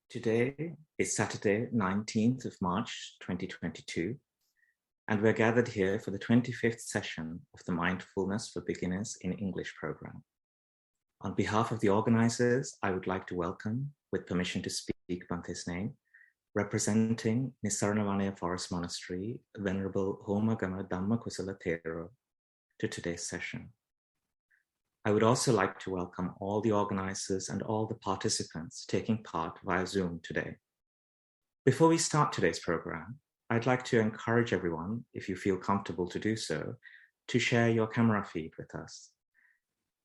Today is Saturday, 19th of March, 2022, and we're gathered here for the 25th session of the Mindfulness for Beginners in English program. On behalf of the organizers, I would like to welcome, with permission to speak Bhante's name, representing Nissarana Vanaya Forest Monastery, Venerable Homagama Dhamma Kusala Thero, to today's session. I would also like to welcome all the organizers and all the participants taking part via Zoom today. Before we start today's program, I'd like to encourage everyone, if you feel comfortable to do so, to share your camera feed with us.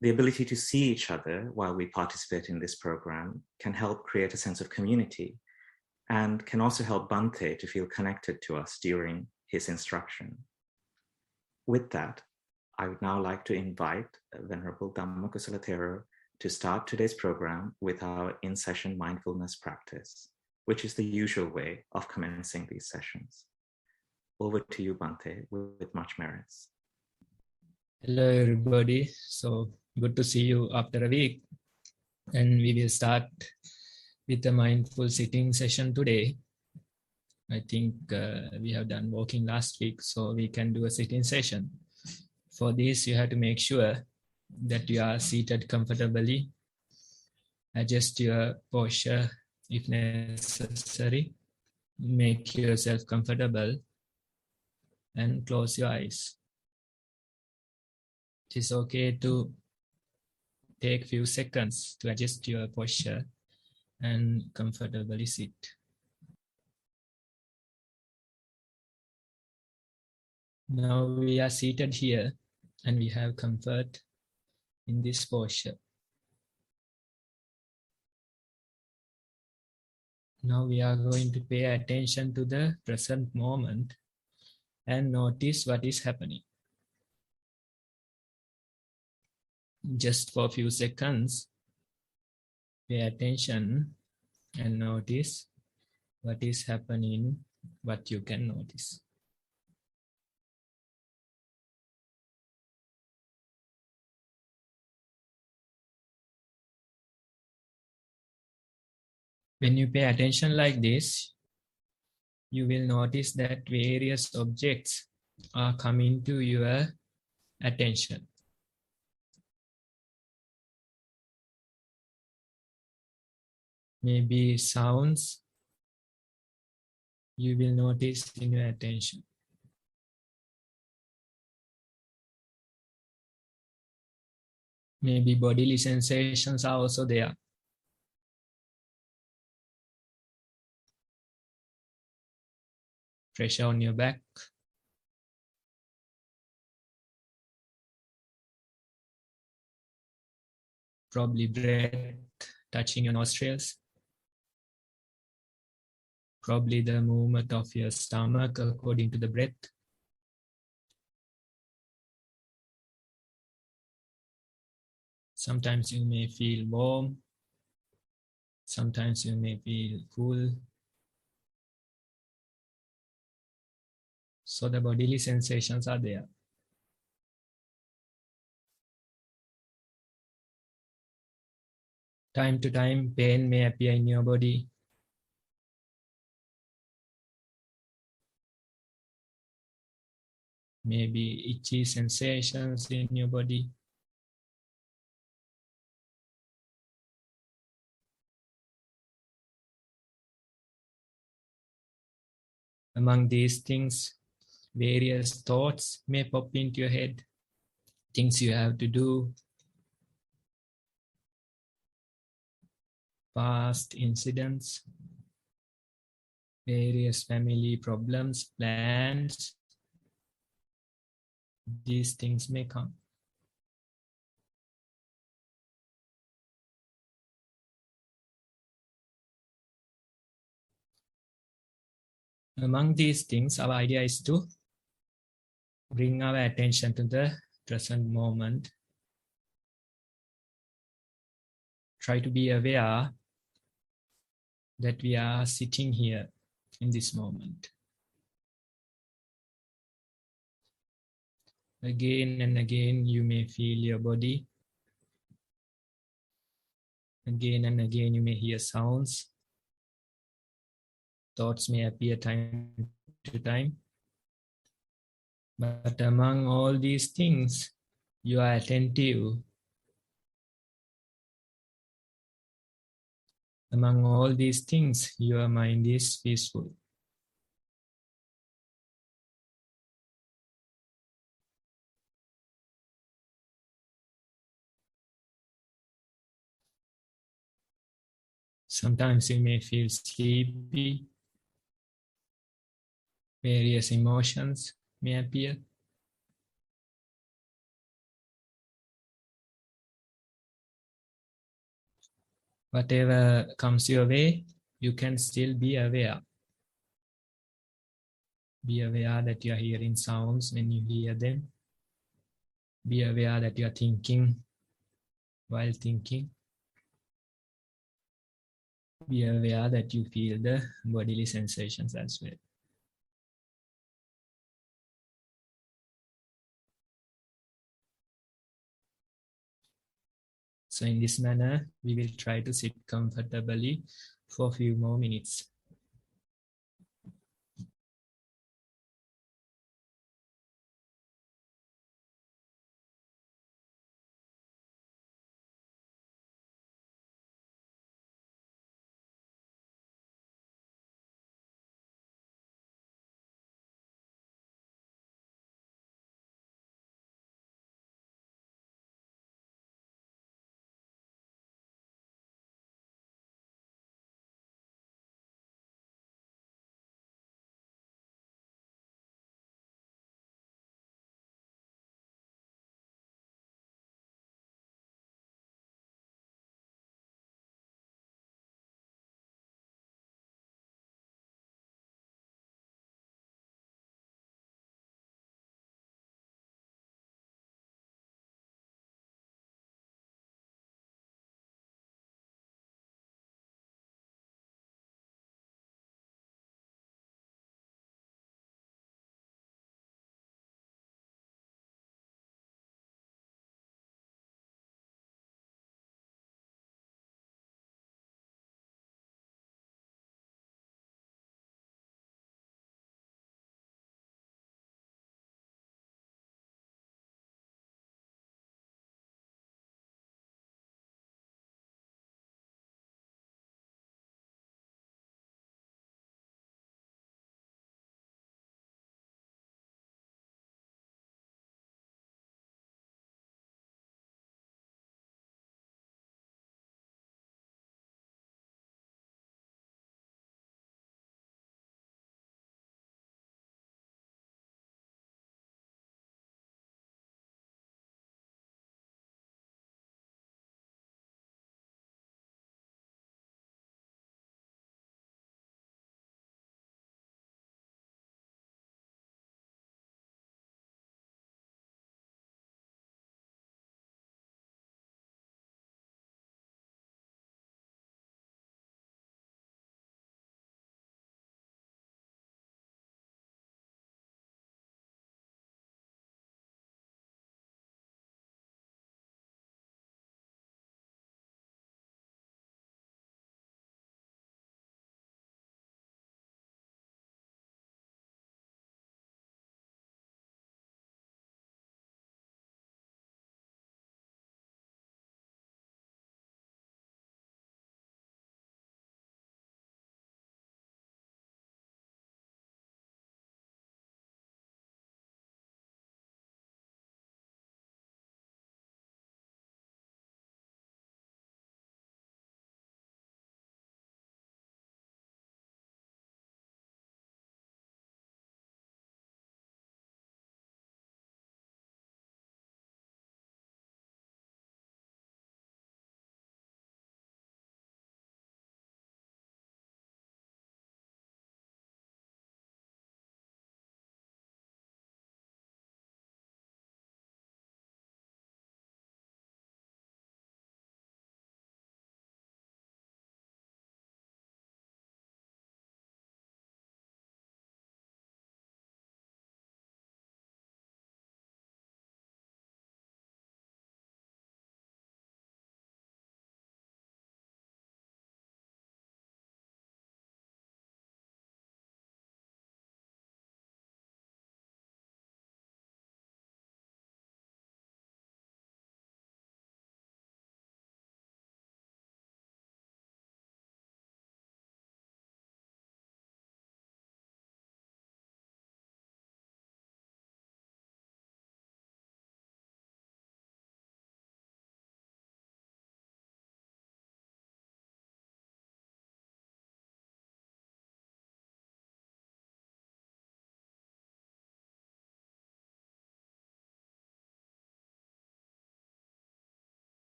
The ability to see each other while we participate in this program can help create a sense of community and can also help Bhante to feel connected to us during his instruction. With that, I would now like to invite Venerable Dhamma Kusala Thero to start today's program with our in-session mindfulness practice, which is the usual way of commencing these sessions. Over to you, Bhante, with much merits. Hello, everybody. So good to see you after a week. And we will start with the mindful sitting session today. I think we have done walking last week, so we can do a sitting session. For this, you have to make sure that you are seated comfortably. Adjust your posture if necessary. Make yourself comfortable and close your eyes. It is okay to take a few seconds to adjust your posture and comfortably sit. Now we are seated here and we have comfort in this posture. Now we are going to pay attention to the present moment and notice what is happening. Just for a few seconds, pay attention and notice what is happening, what you can notice. When you pay attention like this, you will notice that various objects are coming to your attention. Maybe sounds you will notice in your attention. Maybe bodily sensations are also there. Pressure on your back. Probably breath touching your nostrils. Probably the movement of your stomach according to the breath. Sometimes you may feel warm. Sometimes you may feel cool. So the bodily sensations are there. Time to time, pain may appear in your body. Maybe itchy sensations in your body. Among these things, various thoughts may pop into your head. Things you have to do. Past incidents. Various family problems, plans. These things may come. Among these things, our idea is to bring our attention to the present moment. Try to be aware that we are sitting here in this moment. Again and again, you may feel your body. Again and again, you may hear sounds. Thoughts may appear time to time, but among all these things, you are attentive. Among all these things, your mind is peaceful. Sometimes you may feel sleepy. Various emotions may appear. Whatever comes your way, you can still be aware. Be aware that you are hearing sounds when you hear them. Be aware that you are thinking while thinking. Be aware that you feel the bodily sensations as well. So in this manner, we will try to sit comfortably for a few more minutes.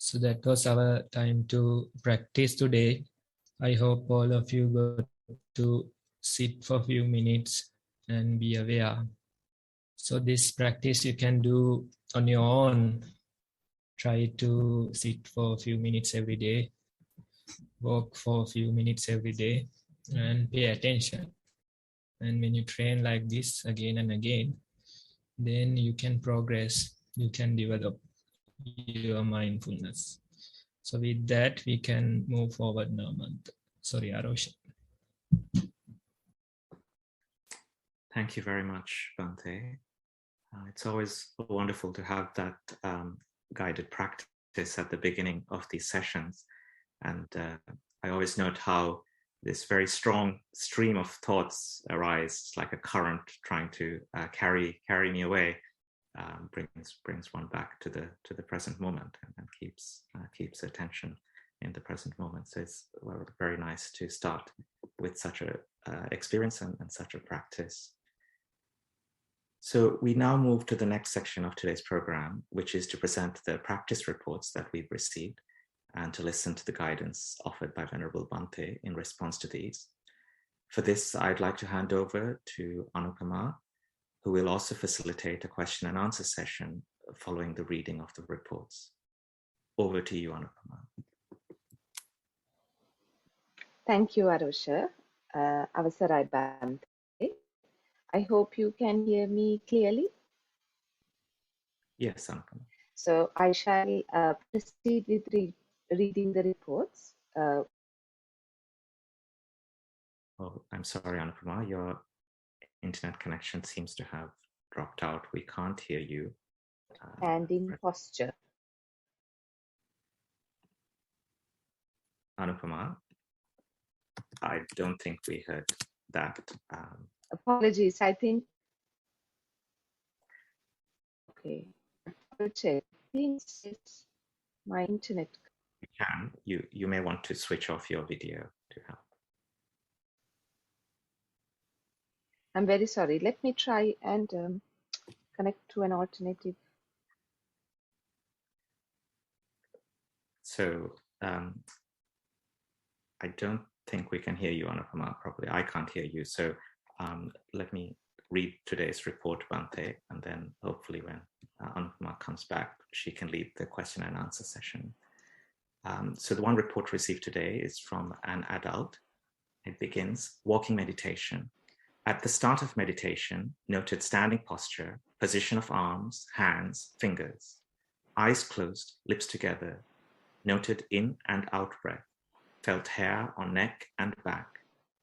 So that was our time to practice today. I hope all of you got to sit for a few minutes and be aware. So this practice you can do on your own. Try to sit for a few minutes every day, walk for a few minutes every day, and pay attention. And when you train like this again and again, then you can progress, you can develop your mindfulness. So with that, we can move forward now, Mantha. Sorry, Arosh. Thank you very much, Bhante. It's always wonderful to have that guided practice at the beginning of these sessions. And I always note how this very strong stream of thoughts arise, like a current trying to carry me away, brings one back to the present moment and keeps attention in the present moment. So it's very nice to start with such a experience and such a practice. So we now move to the next section of today's program, which is to present the practice reports that we've received and to listen to the guidance offered by Venerable Bhante in response to these. For this, I'd like to hand over to Anupama, who will also facilitate a question and answer session following the reading of the reports. Over to you, Anupama. Thank you, Arosha. Avasarai Bhante. I hope you can hear me clearly. Yes, Anupama. So I shall proceed with reading the reports. Oh, I'm sorry, Anupama. Your internet connection seems to have dropped out. We can't hear you. Standing posture. Anupama, I don't think we heard that. Apologies, I think. Okay, I'll check. I think it's my internet. You can. You may want to switch off your video to help. I'm very sorry. Let me try and connect to an alternative. So I don't think we can hear you, Anupama, properly. I can't hear you. So let me read today's report, Bhante, and then hopefully when Anupama comes back, she can lead the question and answer session. So the one report received today is from an adult. It begins, walking meditation. At the start of meditation, noted standing posture, position of arms, hands, fingers, eyes closed, lips together, noted in and out breath, felt hair on neck and back,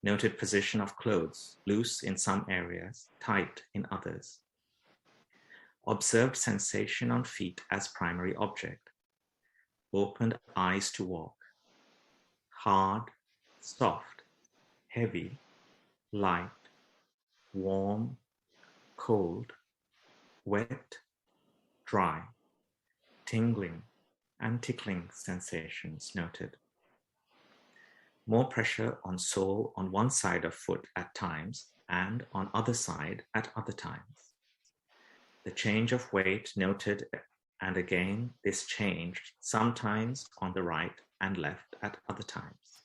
noted position of clothes, loose in some areas, tight in others. Observed sensation on feet as primary object. Opened eyes to walk. Hard, soft, heavy, light, warm, cold, wet, dry, tingling and tickling sensations noted. More pressure on sole on one side of foot at times and on other side at other times. The change of weight noted, and again this changed sometimes on the right and left at other times.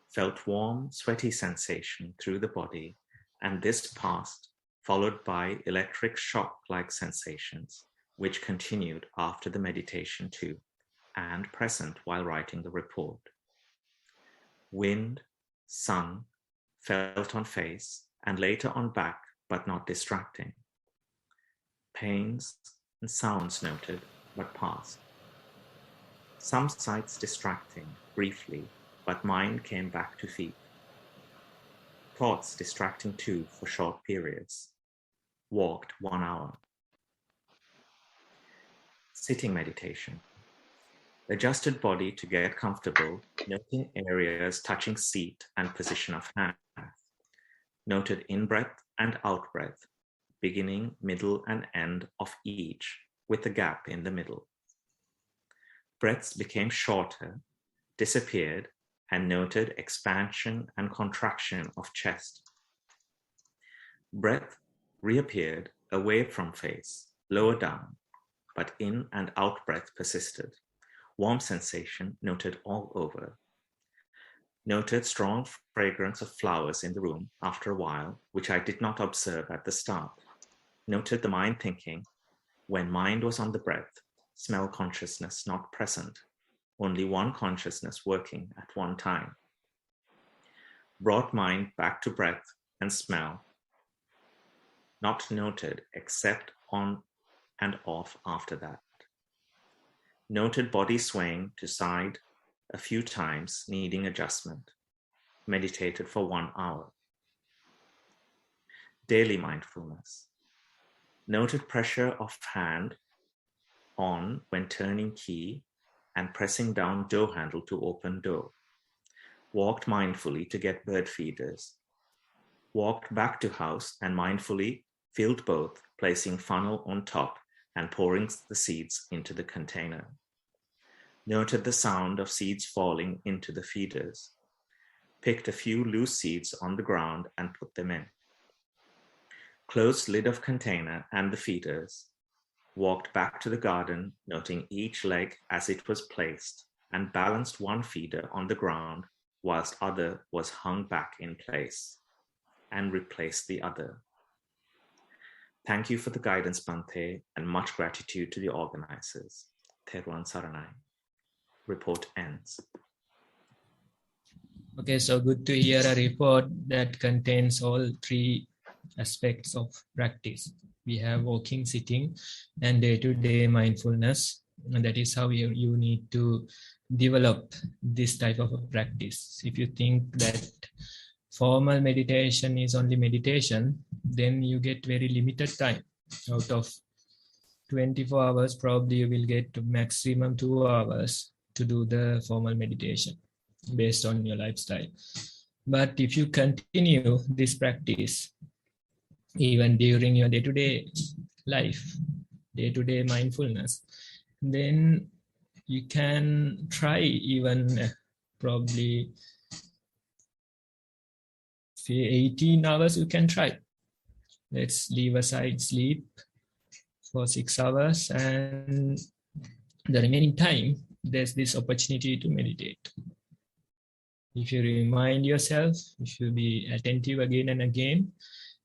Felt warm, sweaty sensation through the body, and this passed, followed by electric shock-like sensations, which continued after the meditation too, and present while writing the report. Wind, sun, felt on face, and later on back, but not distracting. Pains and sounds noted, but passed. Some sights distracting, briefly, but mind came back to feet. Thoughts distracting too for short periods. Walked 1 hour. Sitting meditation. Adjusted body to get comfortable, noting areas touching seat and position of hand. Noted in-breath and out-breath, beginning, middle, and end of each, with a gap in the middle. Breaths became shorter, disappeared, and noted expansion and contraction of chest. Breath reappeared away from face, lower down, but in and out breath persisted, Warm sensation noted all over. Noted strong fragrance of flowers in the room after a while, which I did not observe at the start. Noted the mind thinking, when mind was on the breath, smell consciousness not present, only one consciousness working at one time. Brought mind back to breath and smell, not noted except on and off after that. Noted body swaying to side a few times, needing adjustment. Meditated for 1 hour. Daily mindfulness. Noted pressure of hand on when turning key and pressing down door handle to open door. Walked mindfully to get bird feeders. Walked back to house and mindfully filled both, placing funnel on top and pouring the seeds into the container. Noted the sound of seeds falling into the feeders. Picked a few loose seeds on the ground and put them in. Closed lid of container and the feeders. Walked back to the garden, noting each leg as it was placed, and balanced one feeder on the ground whilst other was hung back in place, and replaced the other. Thank you for the guidance, Bhante, and much gratitude to the organizers. Thero Nissarana. Report ends. Okay, so good to hear a report that contains all three aspects of practice. We have walking, sitting, and day-to-day mindfulness. And that is how you need to develop this type of a practice. If you think that formal meditation is only meditation, then you get very limited time. Out of 24 hours, probably you will get maximum 2 hours to do the formal meditation based on your lifestyle. But if you continue this practice, even during your day-to-day life, day-to-day mindfulness, then you can try even probably 18 hours you can try. Let's leave aside sleep for 6 hours, and the remaining time, there's this opportunity to meditate. If you remind yourself, if you be attentive again and again,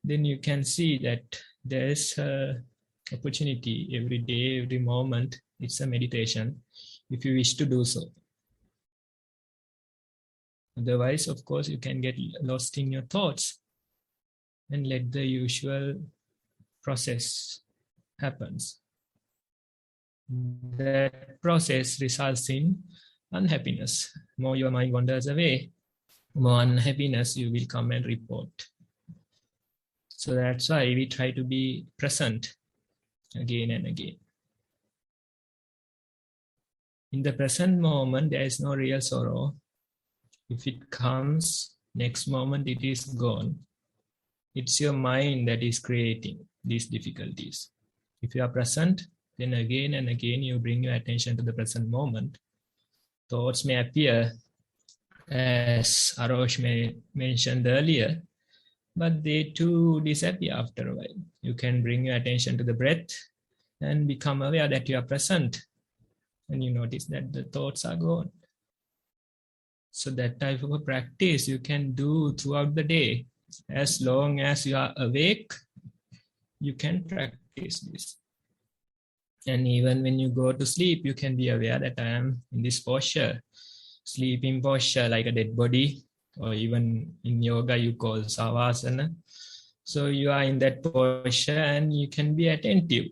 then you can see that there's an opportunity every day, every moment. It's a meditation if you wish to do so. Otherwise, of course, you can get lost in your thoughts and let the usual process happens. That process results in unhappiness. More your mind wanders away, more unhappiness you will come and report. So that's why we try to be present again and again. In the present moment, there is no real sorrow. If it comes, next moment it is gone. It's your mind that is creating these difficulties. If you are present, then again and again you bring your attention to the present moment. Thoughts may appear, as Arosh mentioned earlier, but they too disappear after a while. You can bring your attention to the breath and become aware that you are present, and you notice that the thoughts are gone. So that type of a practice you can do throughout the day. As long as you are awake, you can practice this. And even when you go to sleep, you can be aware that I am in this posture, sleeping posture like a dead body, or even in yoga you call savasana. So you are in that posture and you can be attentive.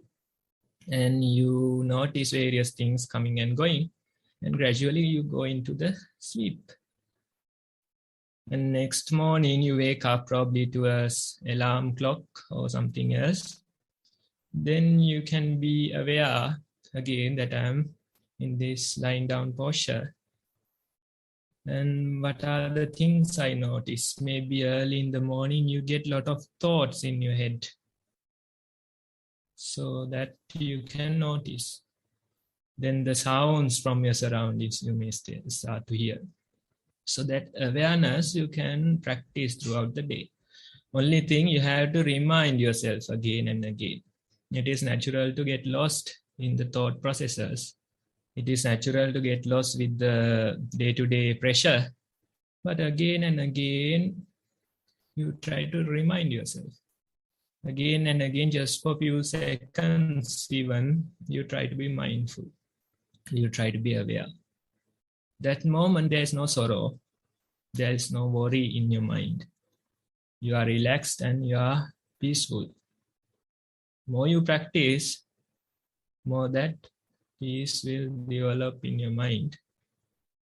And you notice various things coming and going. And gradually you go into the sleep. And next morning you wake up probably to an alarm clock or something else. Then you can be aware again that I'm in this lying down posture. And what are the things I notice? Maybe early in the morning you get a lot of thoughts in your head. So that you can notice. Then the sounds from your surroundings you may start to hear. So that awareness you can practice throughout the day. Only thing, you have to remind yourself again and again. It is natural to get lost in the thought processes. It is natural to get lost with the day-to-day pressure, but again and again, you try to remind yourself. Again and again, just for a few seconds even, you try to be mindful. You try to be aware. That moment, there is no sorrow. There is no worry in your mind. You are relaxed and you are peaceful. More you practice, more that peace will develop in your mind.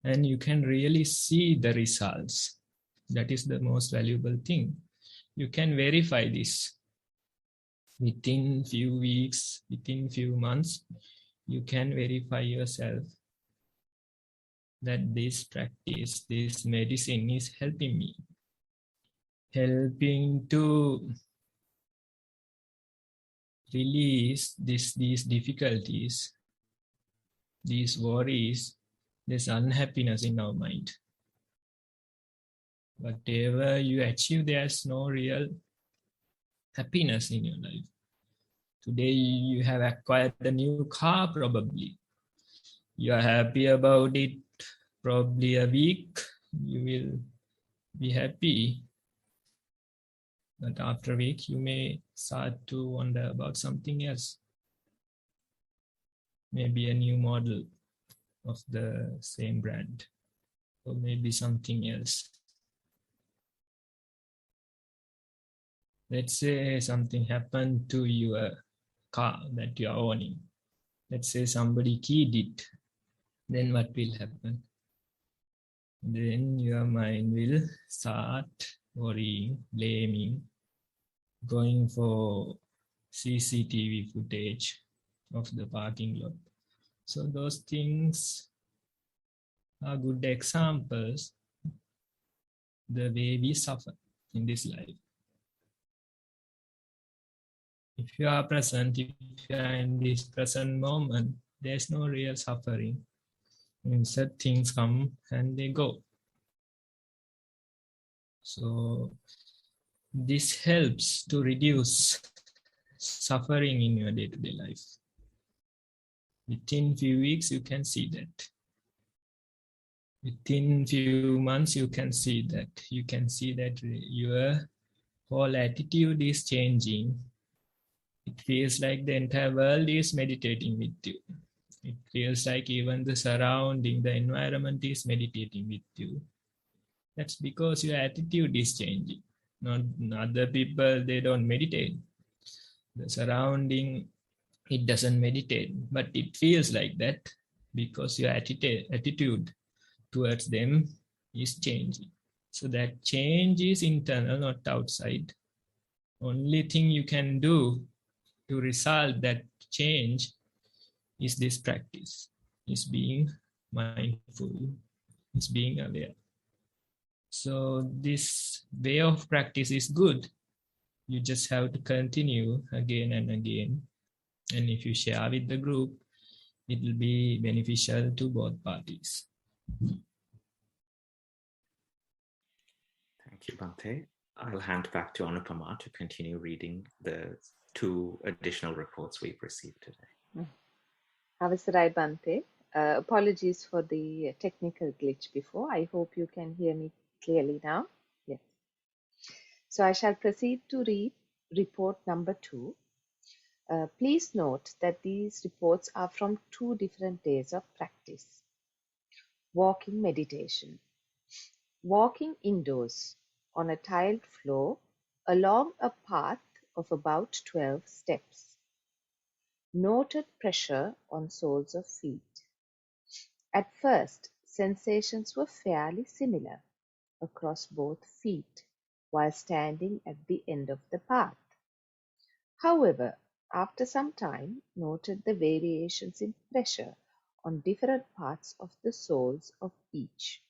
And you can really see the results. That is the most valuable thing. You can verify this. Within few weeks, within few months, you can verify yourself that this practice, this medicine is helping me. Helping to release these difficulties, these worries, this unhappiness in our mind. Whatever you achieve, there's no real happiness in your life. Today you have acquired a new car probably. You are happy about it, probably a week, you will be happy. But after a week, you may start to wonder about something else. Maybe a new model of the same brand, or maybe something else. Let's say something happened to your car that you are owning. Let's say somebody keyed it. Then what will happen? Then your mind will start worrying, blaming, going for CCTV footage of the parking lot. So those things are good examples the way we suffer in this life. If you are present, if you are in this present moment, there's no real suffering. Instead, things come and they go. So this helps to reduce suffering in your day-to-day life. Within few weeks, you can see that. Within few months, you can see that. You can see that your whole attitude is changing. It feels like the entire world is meditating with you. It feels like even the surrounding, the environment is meditating with you. That's because your attitude is changing. Not other people, they don't meditate. The surrounding, it doesn't meditate, but it feels like that because your attitude towards them is changing. So that change is internal, not outside. Only thing you can do to resolve that change is this practice, is being mindful, is being aware. So this way of practice is good. You just have to continue again and again. And if you share with the group, it will be beneficial to both parties. Thank you, Bhante. I'll hand back to Anupama to continue reading the 2 additional reports we've received today. Avasarai Bhante. Apologies for the technical glitch before. I hope you can hear me clearly now. Yes. So I shall proceed to read report number 2. Please note that these reports are from 2 different days of practice. Walking meditation. Walking indoors on a tiled floor along a path of about 12 steps. Noted pressure on soles of feet. At first, sensations were fairly similar across both feet while standing at the end of the path. However, after some time, noted the variations in pressure on different parts of the soles of each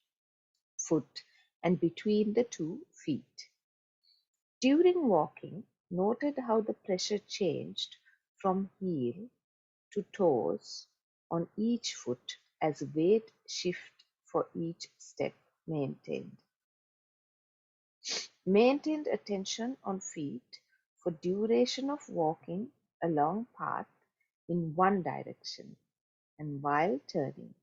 foot and between the 2 feet. During walking, noted how the pressure changed from heel to toes on each foot as weight shift for each step maintained. Maintained attention on feet for duration of walking along path in one direction and while turning,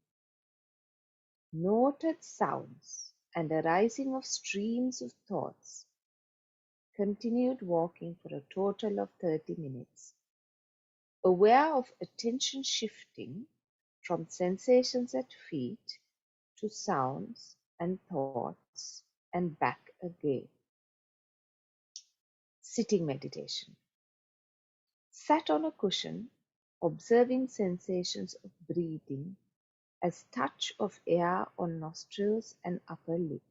noted sounds and a rising of streams of thoughts, continued walking for a total of 30 minutes, aware of attention shifting from sensations at feet to sounds and thoughts and back again. Sitting meditation. Sat on a cushion, observing sensations of breathing as touch of air on nostrils and upper lip.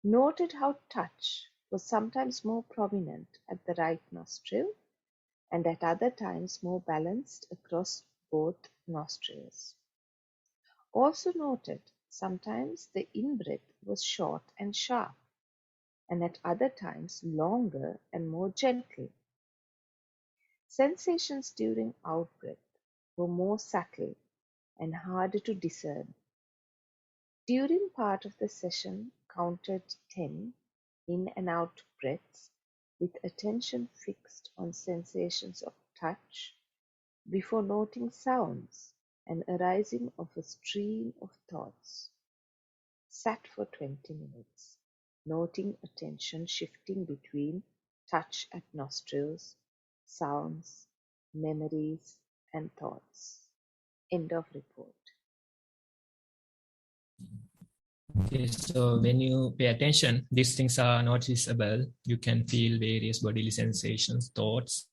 Noted how touch was sometimes more prominent at the right nostril and at other times more balanced across both nostrils. Also noted sometimes the in-breath was short and sharp, and at other times longer and more gentle. Sensations during out-breath were more subtle and harder to discern. During part of the session, counted 10 in and out breaths with attention fixed on sensations of touch before noting sounds and arising of a stream of thoughts. Sat for 20 minutes, noting attention shifting between touch at nostrils, sounds, memories, and thoughts. End of report. Okay, so when you pay attention, these things are noticeable. You can feel various bodily sensations, thoughts,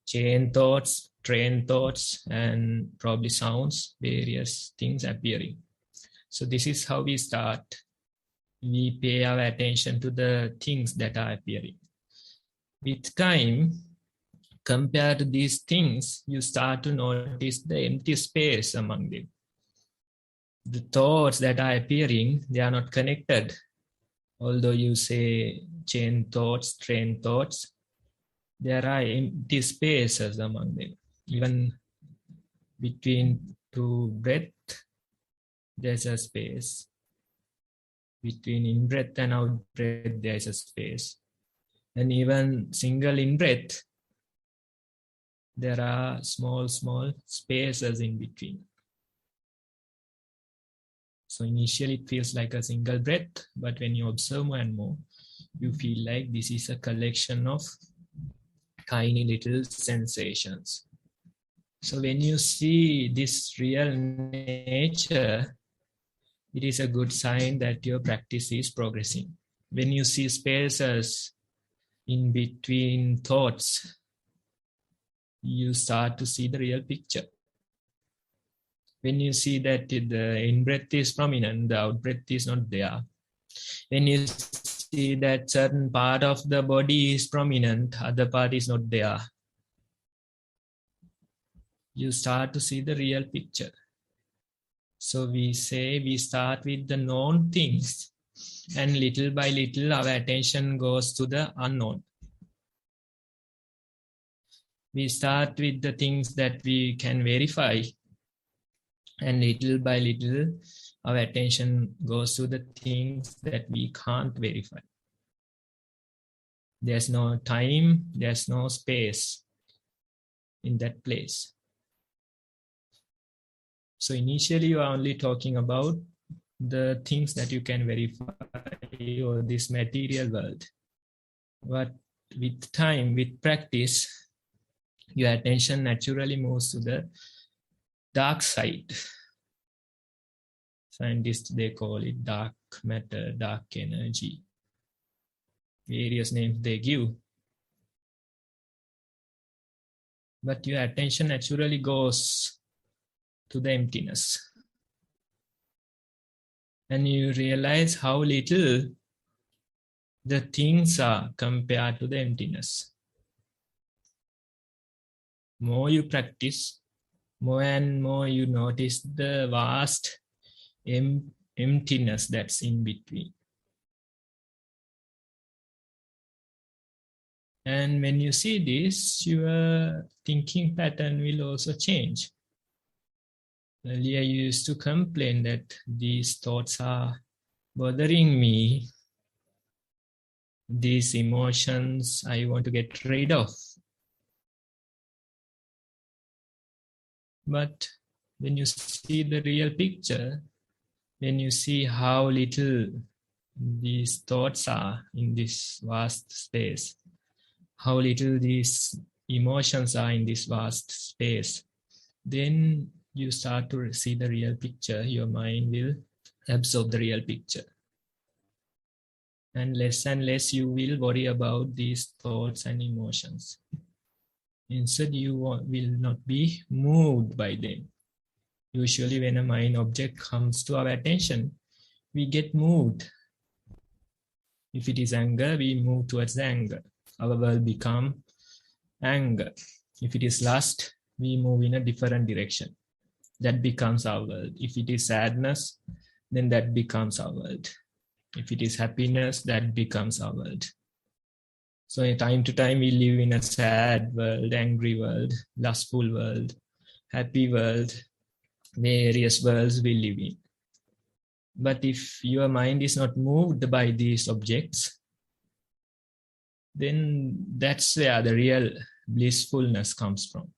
chain thoughts, train thoughts, and probably sounds, various things appearing. So this is how we start. We pay our attention to the things that are appearing. With time, compared to these things, you start to notice the empty space among them. The thoughts that are appearing, they are not connected. Although you say chain thoughts, train thoughts, there are empty spaces among them. Even between two breaths, there's a space. Between in-breath and out-breath, there's a space. And even single in-breath, there are small spaces in between. So initially it feels like a single breath, but when you observe more and more, you feel like this is a collection of tiny little sensations. So when you see this real nature, it is a good sign that your practice is progressing. When you see spaces in between thoughts, you start to see the real picture. When you see that the in-breath is prominent, the out-breath is not there. When you see that certain part of the body is prominent, other part is not there, you start to see the real picture. So we say we start with the known things, and little by little our attention goes to the unknown. We start with the things that we can verify, and little by little our attention goes to the things that we can't verify. There's no time, there's no space in that place. So initially you are only talking about the things that you can verify or this material world. But with time, with practice, your attention naturally moves to the dark side. Scientists, they call it dark matter, dark energy. Various names they give. But your attention naturally goes to the emptiness. And you realize how little the things are compared to the emptiness. More you practice, more and more you notice the vast emptiness that's in between. And when you see this, your thinking pattern will also change. Earlier you used to complain that these thoughts are bothering me. These emotions I want to get rid of. But when you see the real picture, when you see how little these thoughts are in this vast space, how little these emotions are in this vast space, then you start to see the real picture. Your mind will absorb the real picture. And less you will worry about these thoughts and emotions. Instead, you will not be moved by them. Usually when a mind object comes to our attention, we get moved. If it is anger, we move towards the anger. Our world becomes anger. If it is lust, we move in a different direction. That becomes our world. If it is sadness, then that becomes our world. If it is happiness, that becomes our world. So time to time, we live in a sad world, angry world, lustful world, happy world, various worlds we live in. But if your mind is not moved by these objects, then that's where the real blissfulness comes from.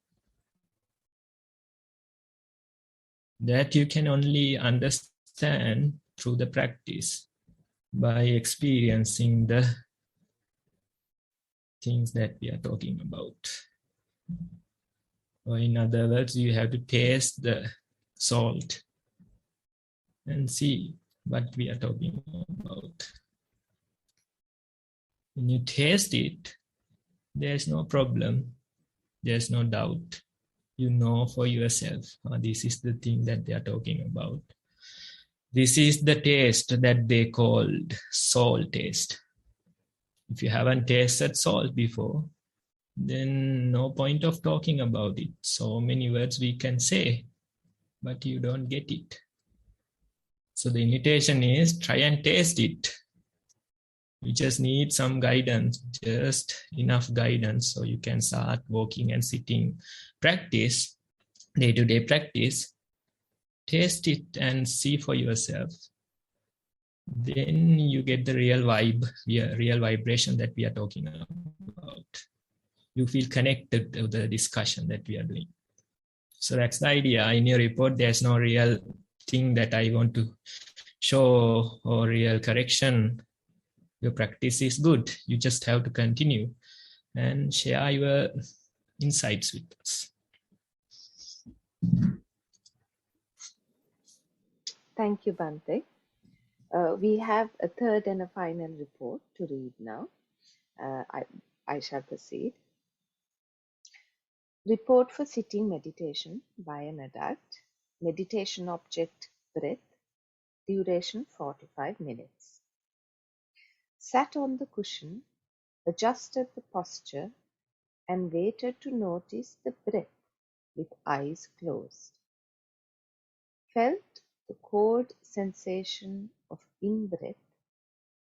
That you can only understand through the practice, by experiencing the things that we are talking about. Or in other words, you have to taste the salt and see what we are talking about. When you taste it, there's no problem, there's no doubt. You know for yourself, this is the thing that they are talking about. This is the taste that they called salt taste. If you haven't tasted salt before, then no point of talking about it. So many words we can say, but you don't get it. So the invitation is try and taste it. You just need some guidance, just enough guidance so you can start walking and sitting practice, day-to-day practice. Taste it and see for yourself. Then you get the real vibe, real vibration that we are talking about. You feel connected to the discussion that we are doing. So that's the idea. In your report, there's no real thing that I want to show or real correction. Your practice is good. You just have to continue and share your insights with us. Thank you, Bhante. We have a third and a final report to read now. I shall proceed. Report for sitting meditation by an adult. Meditation object breath. Duration 45 minutes. Sat on the cushion, adjusted the posture, and waited to notice the breath with eyes closed. Felt the cold sensation of in-breath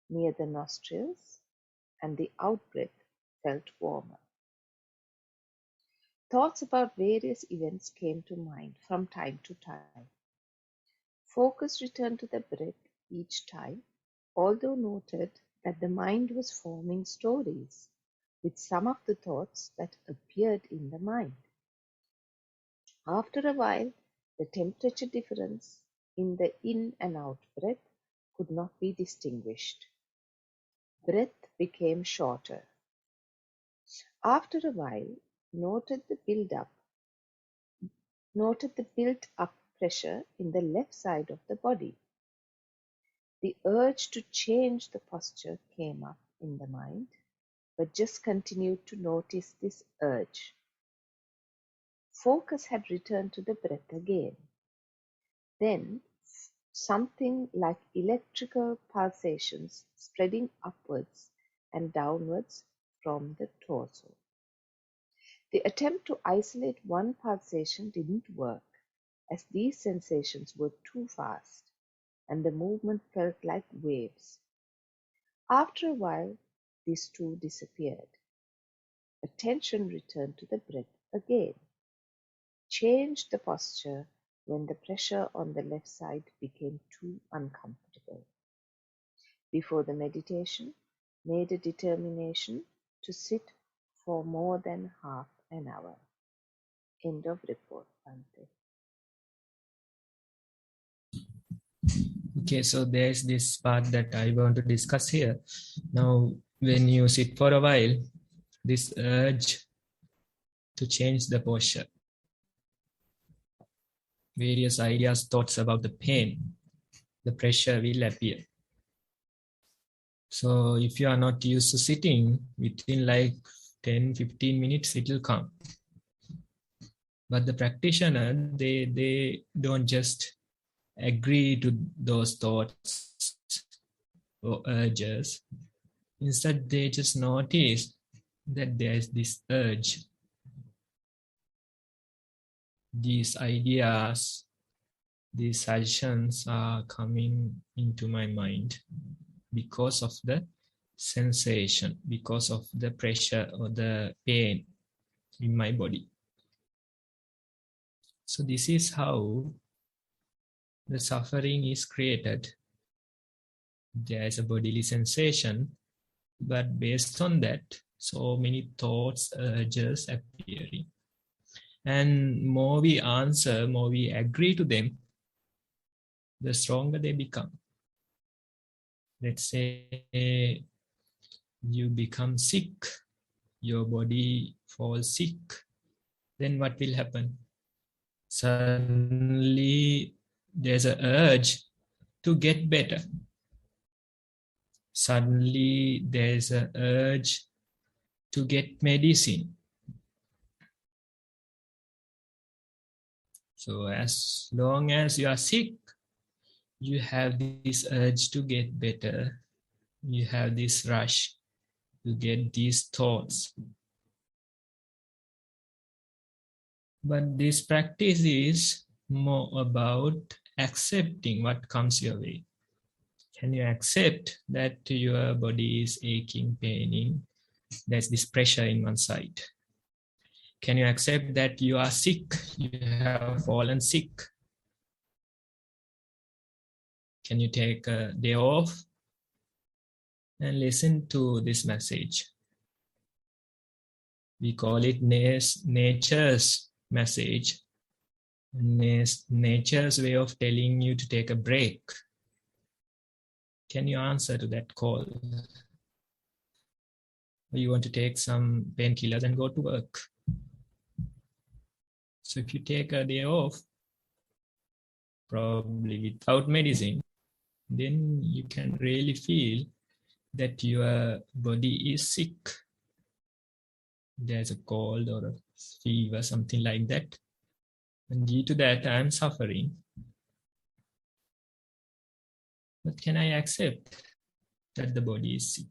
near the nostrils, and the out-breath felt warmer. Thoughts about various events came to mind from time to time. Focus returned to the breath each time, although noted that the mind was forming stories with some of the thoughts that appeared in the mind. After a while, the temperature difference in the in and out breath could not be distinguished. Breath became shorter. After a while, noted the built-up pressure in the left side of the body. The urge to change the posture came up in the mind, but just continued to notice this urge. Focus had returned to the breath again. Then something like electrical pulsations spreading upwards and downwards from the torso. The attempt to isolate one pulsation didn't work, as these sensations were too fast, and the movement felt like waves. After a while, these two disappeared. Attention returned to the breath again. Changed the posture when the pressure on the left side became too uncomfortable. Before the meditation, made a determination to sit for more than half an hour. End of report, Bhante. Okay, so there's this part that I want to discuss here. Now, when you sit for a while, this urge to change the posture, various ideas, thoughts about the pain, the pressure will appear. So if you are not used to sitting, within like 10-15 minutes, it will come. But the practitioner, they don't just agree to those thoughts or urges. Instead, they just notice that there's this urge, these ideas, these suggestions are coming into my mind because of the sensation, because of the pressure or the pain in my body. So this is how the suffering is created. There is a bodily sensation, but based on that, so many thoughts, urges appearing. And more we answer, more we agree to them, the stronger they become. Let's say you become sick, your body falls sick, then what will happen? Suddenly there's an urge to get better. Suddenly there's an urge to get medicine. So as long as you are sick, you have this urge to get better. You have this rush to get these thoughts. But this practice is more about accepting what comes your way. Can you accept that your body is aching, paining? There's this pressure in one side. Can you accept that you are sick? You have fallen sick. Can you take a day off and listen to this message? We call it nature's message. Nature's way of telling you to take a break. Can you answer to that call? Or you want to take some painkillers and go to work? So if you take a day off, probably without medicine, then you can really feel that your body is sick. There's a cold or a fever, something like that. And due to that, I'm suffering. But can I accept that the body is sick?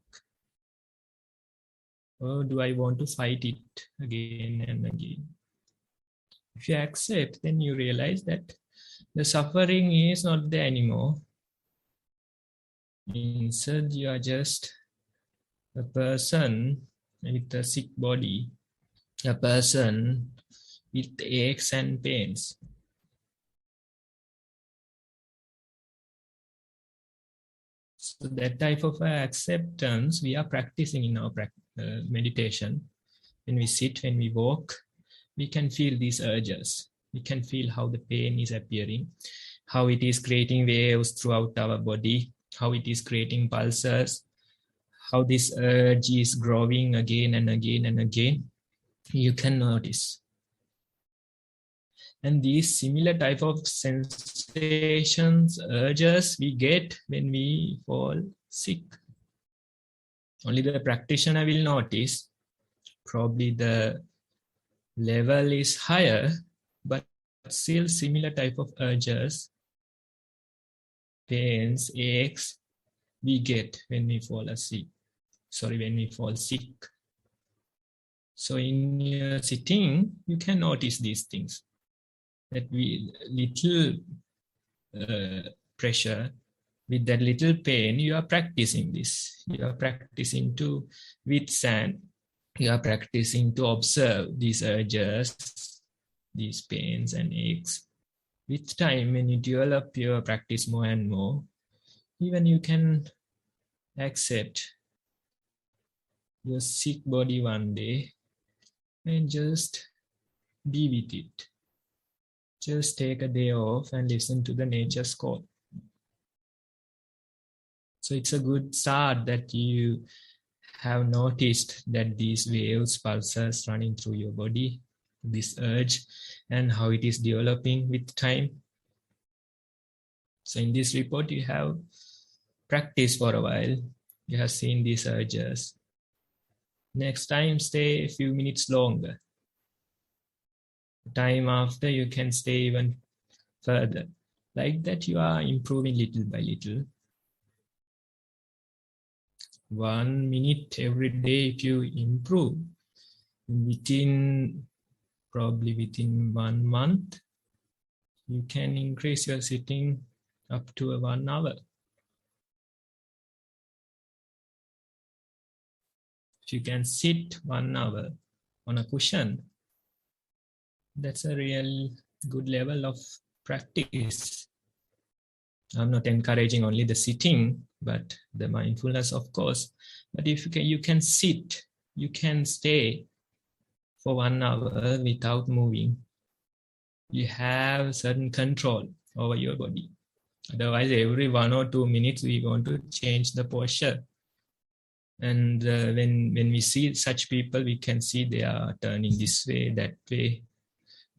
Or do I want to fight it again and again? If you accept, then you realize that the suffering is not there anymore. Instead, you are just a person with a sick body, a person with aches and pains. So that type of acceptance we are practicing in our meditation. When we sit, when we walk, we can feel these urges. We can feel how the pain is appearing, how it is creating waves throughout our body, how it is creating pulses, how this urge is growing again and again and again. You can notice. And these similar type of sensations, urges we get when we fall sick. Only the practitioner will notice. Probably the level is higher, but still similar type of urges, pains, aches, we get when we fall asleep. When we fall sick. So in your sitting, you can notice these things. That little pressure, with that little pain, you are practicing this. You are practicing to withstand. You are practicing to observe these urges, these pains and aches. With time, when you develop your practice more and more, even you can accept your sick body one day and just be with it. Just take a day off and listen to the nature's call. So it's a good start that you have noticed that these waves, pulses running through your body, this urge, and how it is developing with time. So in this report, you have practiced for a while. You have seen these urges. Next time, stay a few minutes longer. Time after, you can stay even further. Like that, you are improving little by little. 1 minute every day, if you improve, probably within 1 month, you can increase your sitting up to 1 hour. If you can sit 1 hour on a cushion, that's a real good level of practice. I'm not encouraging only the sitting, but the mindfulness, of course. But if you can sit, you can stay for 1 hour without moving. You have certain control over your body. Otherwise, every 1 or 2 minutes, we want to change the posture. And when we see such people, we can see they are turning this way, that way,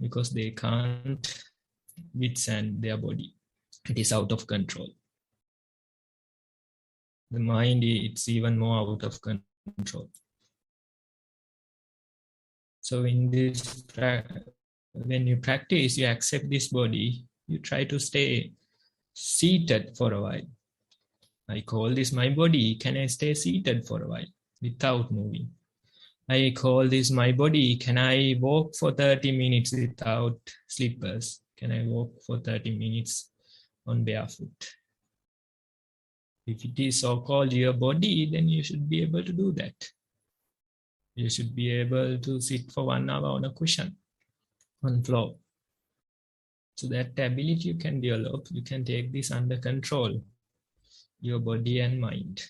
because they can't withstand their body. It is out of control. The mind, it's even more out of control. So in this, when you practice, you accept this body, you try to stay seated for a while. I call this my body. Can I stay seated for a while without moving? I call this my body. Can I walk for 30 minutes without slippers? Can I walk for 30 minutes on barefoot? If it is so-called your body, then you should be able to do that. You should be able to sit for 1 hour on a cushion, on floor. So that ability you can develop, you can take this under control, your body and mind.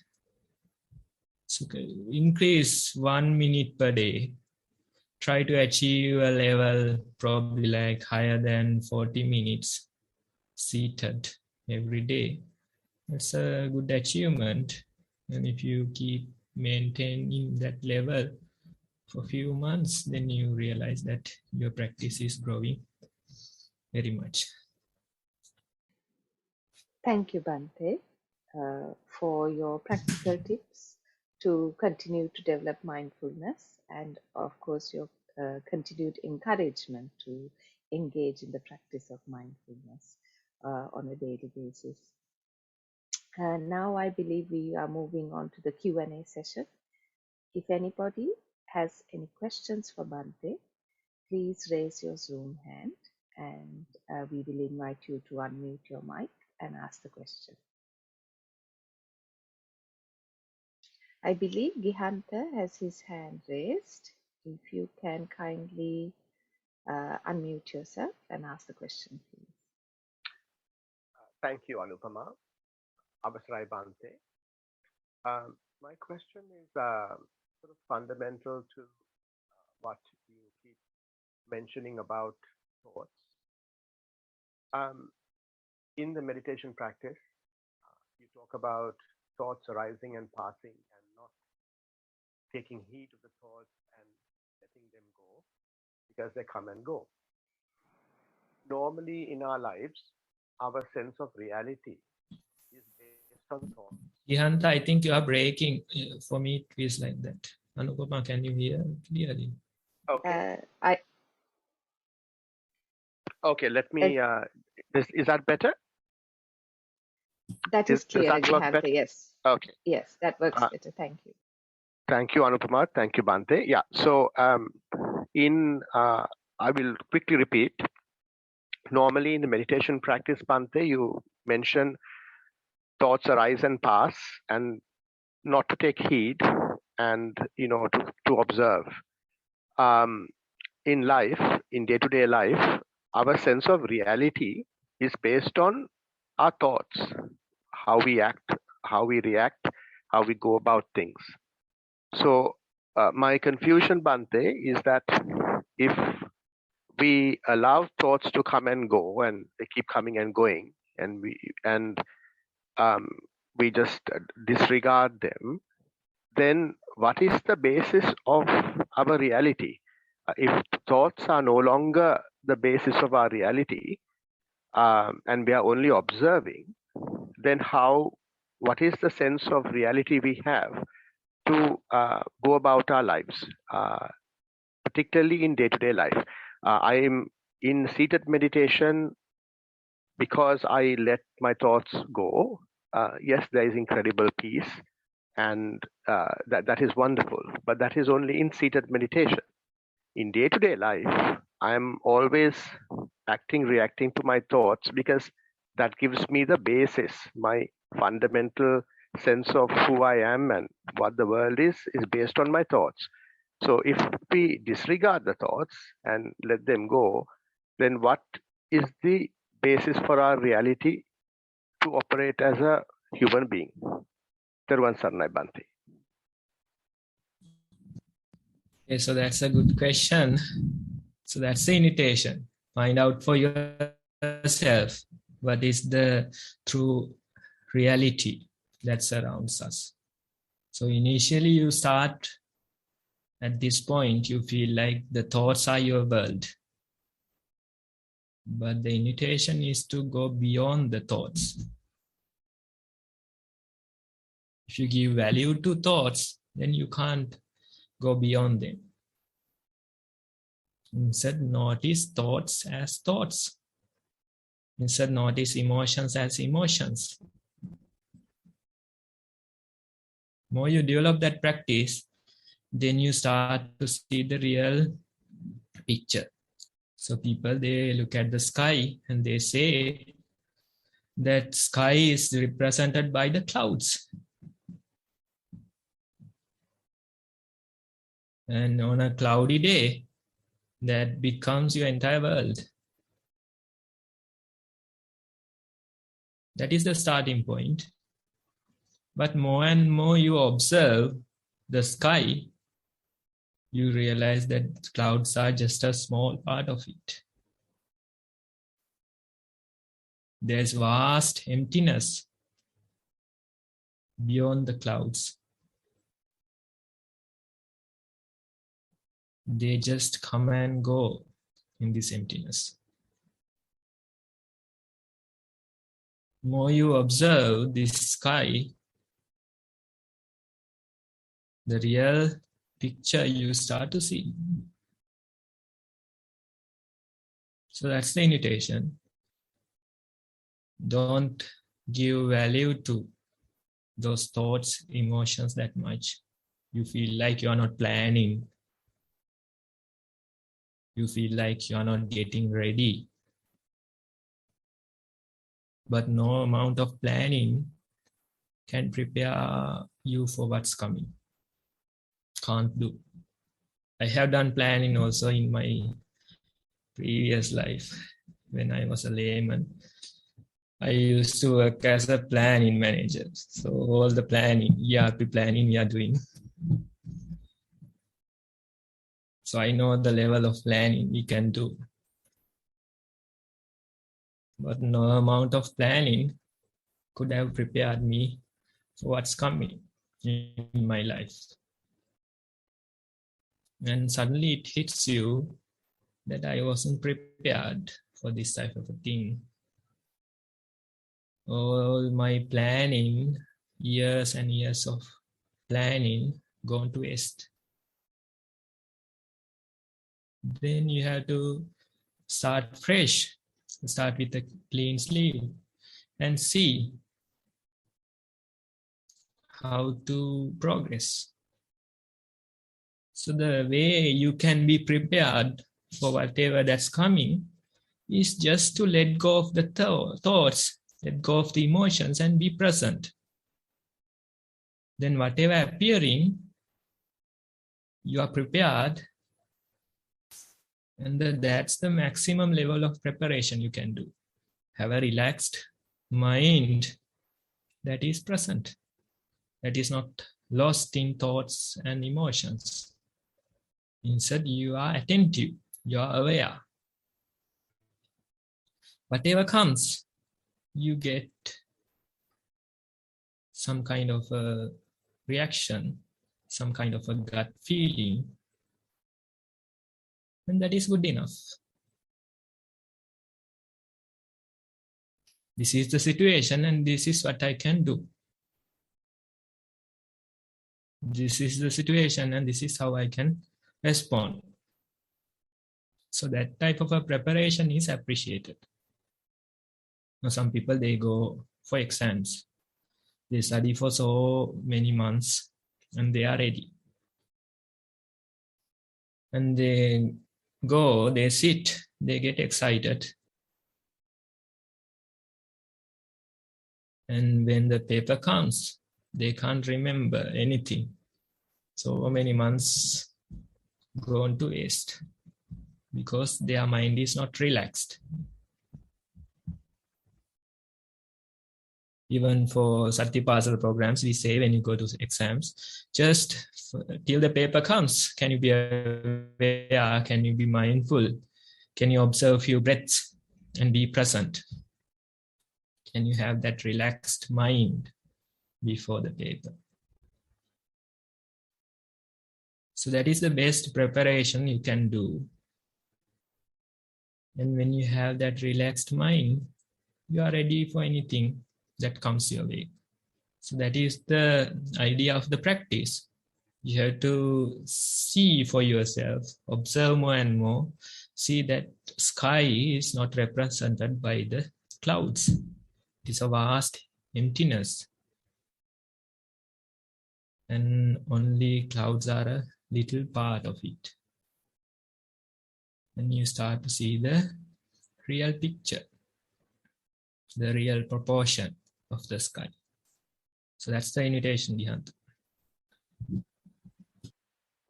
So increase 1 minute per day. Try to achieve a level probably like higher than 40 minutes seated every day. That's a good achievement. And if you keep maintaining that level for a few months, then you realize that your practice is growing very much. Thank you, Bhante, for your practical tips to continue to develop mindfulness, and of course your continued encouragement to engage in the practice of mindfulness on a daily basis. Now I believe we are moving on to the Q&A session. If anybody has any questions for Bhante, please raise your Zoom hand and we will invite you to unmute your mic and ask the question. I believe Gihanta has his hand raised. If you can kindly unmute yourself and ask the question, please. Thank you, Anupama. Avasrai Bhante. My question is sort of fundamental to what you keep mentioning about thoughts. In the meditation practice, you talk about thoughts arising and passing and not taking heed of the thoughts and letting them go because they come and go. Normally in our lives, our sense of reality is based on thoughts. Gihanta, I think you are breaking. For me, it feels like that. Anupama, can you hear clearly? Okay. Okay, let me. Is that better? That is clear, Gihanta. Yes. Okay. Yes, that works better. Thank you. Thank you, Anupama. Thank you, Bhante. Yeah. So, I will quickly repeat. Normally, in the meditation practice, Bhante, you mention thoughts arise and pass, and not to take heed, and to observe. In life, in day-to-day life, our sense of reality is based on our thoughts, how we act, how we react, how we go about things. So my confusion, Bhante, is that if we allow thoughts to come and go, and they keep coming and going, and we just disregard them, then what is the basis of our reality? If thoughts are no longer the basis of our reality, and we are only observing, then what is the sense of reality we have to go about our lives, particularly in day-to-day life? I am in seated meditation because I let my thoughts go. Yes, there is incredible peace, and that is wonderful, but that is only in seated meditation. In day-to-day life, I'm always reacting to my thoughts, because that gives me the basis, my fundamental sense of who I am and what the world is based on my thoughts. So if we disregard the thoughts and let them go, then what is the basis for our reality to operate as a human being? Teruvan Saranai Bhante. Okay, so that's a good question. So that's the invitation. Find out for yourself what is the true reality that surrounds us. So initially you start at this point, you feel like the thoughts are your world. But the invitation is to go beyond the thoughts. If you give value to thoughts, then you can't go beyond them. Instead, notice thoughts as thoughts. Instead, notice emotions as emotions. The more you develop that practice, then you start to see the real picture. So people, they look at the sky and they say that sky is represented by the clouds. And on a cloudy day, that becomes your entire world. That is the starting point. But more and more you observe the sky, you realize that clouds are just a small part of it. There's vast emptiness beyond the clouds. They just come and go in this emptiness. The more you observe this sky, the real picture you start to see. So that's the invitation. Don't give value to those thoughts, emotions that much. You feel like you are not planning. You feel like you are not getting ready. But no amount of planning can prepare you for what's coming. Can't do. I have done planning also in my previous life when I was a layman. I used to work as a planning manager. So all the planning, ERP planning we are doing. So I know the level of planning we can do. But no amount of planning could have prepared me for what's coming in my life. And suddenly it hits you that I wasn't prepared for this type of a thing. All my planning, years and years of planning, gone to waste. Then you have to start fresh, start with a clean slate and see how to progress. So the way you can be prepared for whatever that's coming is just to let go of the thoughts, let go of the emotions and be present. Then whatever appearing, you are prepared, and that's the maximum level of preparation you can do. Have a relaxed mind that is present, that is not lost in thoughts and emotions. Instead, you are attentive, you are aware. Whatever comes, you get some kind of a reaction, some kind of a gut feeling, and that is good enough. This is the situation and this is what I can do. This is the situation and this is how I can respond. So that type of a preparation is appreciated. Now, some people, they go for exams. They study for so many months and they are ready. And they go, they sit, they get excited. And when the paper comes, they can't remember anything. So many months gone to waste because their mind is not relaxed. Even for Satipasala programs, we say when you go to exams, just till the paper comes, can you be aware, can you be mindful, can you observe few breaths and be present? Can you have that relaxed mind before the paper? So that is the best preparation you can do. And when you have that relaxed mind, you are ready for anything that comes your way. So that is the idea of the practice. You have to see for yourself, observe more and more, see that sky is not represented by the clouds. It is a vast emptiness. And only clouds are a little part of it. And you start to see the real picture, the real proportion of the sky. So that's the invitation, Dihant.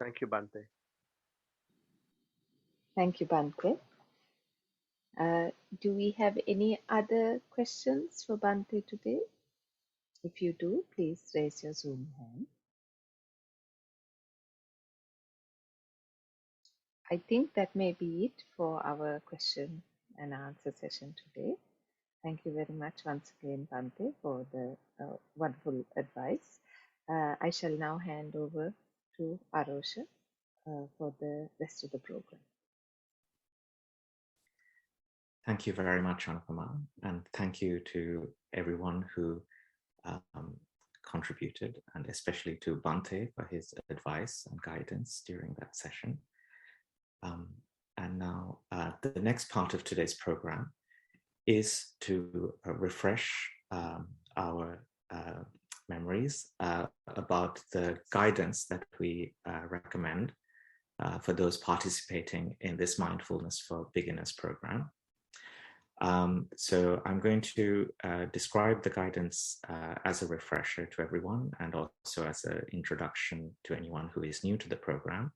Thank you, Bante. Thank you, Bante. Do we have any other questions for Bante today? If you do, please raise your Zoom hand. I think that may be it for our question and answer session today. Thank you very much once again, Bante, for the wonderful advice. I shall now hand over to Arosha for the rest of the program. Thank you very much, Anupama, and thank you to everyone who contributed, and especially to Bante for his advice and guidance during that session. And now the next part of today's program is to refresh our memories about the guidance that we recommend for those participating in this Mindfulness for Beginners program. So I'm going to describe the guidance as a refresher to everyone and also as an introduction to anyone who is new to the program.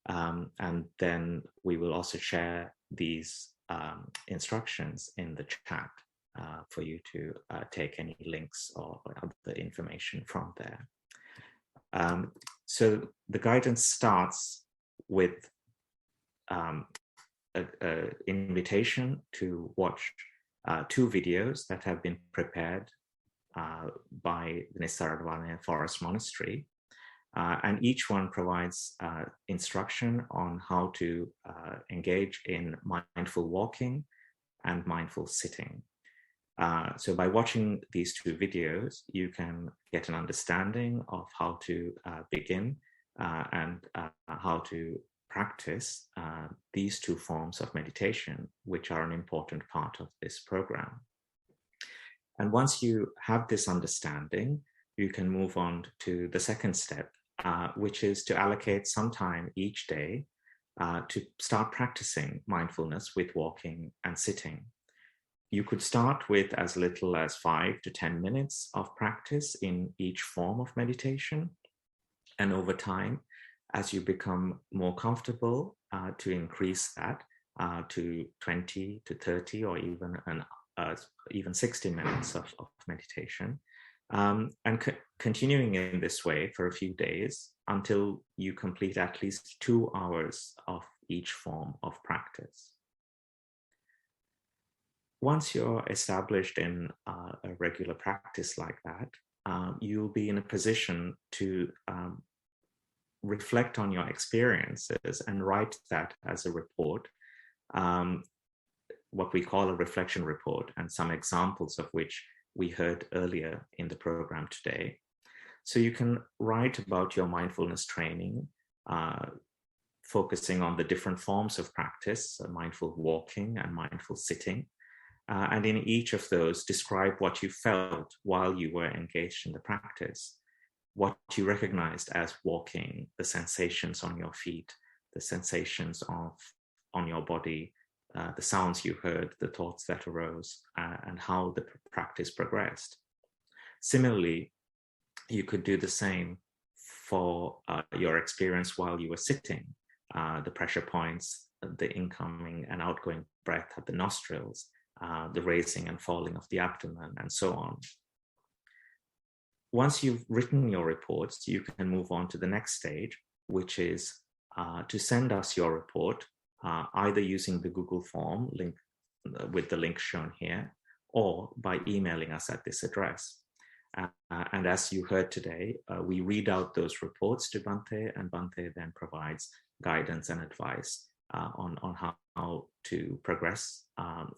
And then we will also share these instructions in the chat for you to take any links or other information from there. So the guidance starts with an invitation to watch 2 videos that have been prepared by the Nissarana Forest Monastery. And each one provides instruction on how to engage in mindful walking and mindful sitting. So by watching these 2 videos, you can get an understanding of how to begin and how to practice these 2 forms of meditation, which are an important part of this program. And once you have this understanding, you can move on to the second step, which is to allocate some time each day to start practicing mindfulness with walking and sitting. You could start with as little as 5 to 10 minutes of practice in each form of meditation. And over time, as you become more comfortable, to increase that to 20 to 30 or even 60 minutes of meditation. And continuing in this way for a few days until you complete at least 2 hours of each form of practice. Once you're established in a regular practice like that, you'll be in a position to reflect on your experiences and write that as a report, what we call a reflection report, and some examples of which we heard earlier in the program today. So you can write about your mindfulness training, focusing on the different forms of practice, mindful walking and mindful sitting. And in each of those, describe what you felt while you were engaged in the practice, what you recognized as walking, the sensations on your feet, the sensations on your body, the sounds you heard, the thoughts that arose, and how the practice progressed. Similarly, you could do the same for your experience while you were sitting, the pressure points, the incoming and outgoing breath at the nostrils, the raising and falling of the abdomen, and so on. Once you've written your reports, you can move on to the next stage, which is to send us your report, either using the Google form link with the link shown here, or by emailing us at this address. And as you heard today, we read out those reports to Bhante, and Bhante then provides guidance and advice on how to progress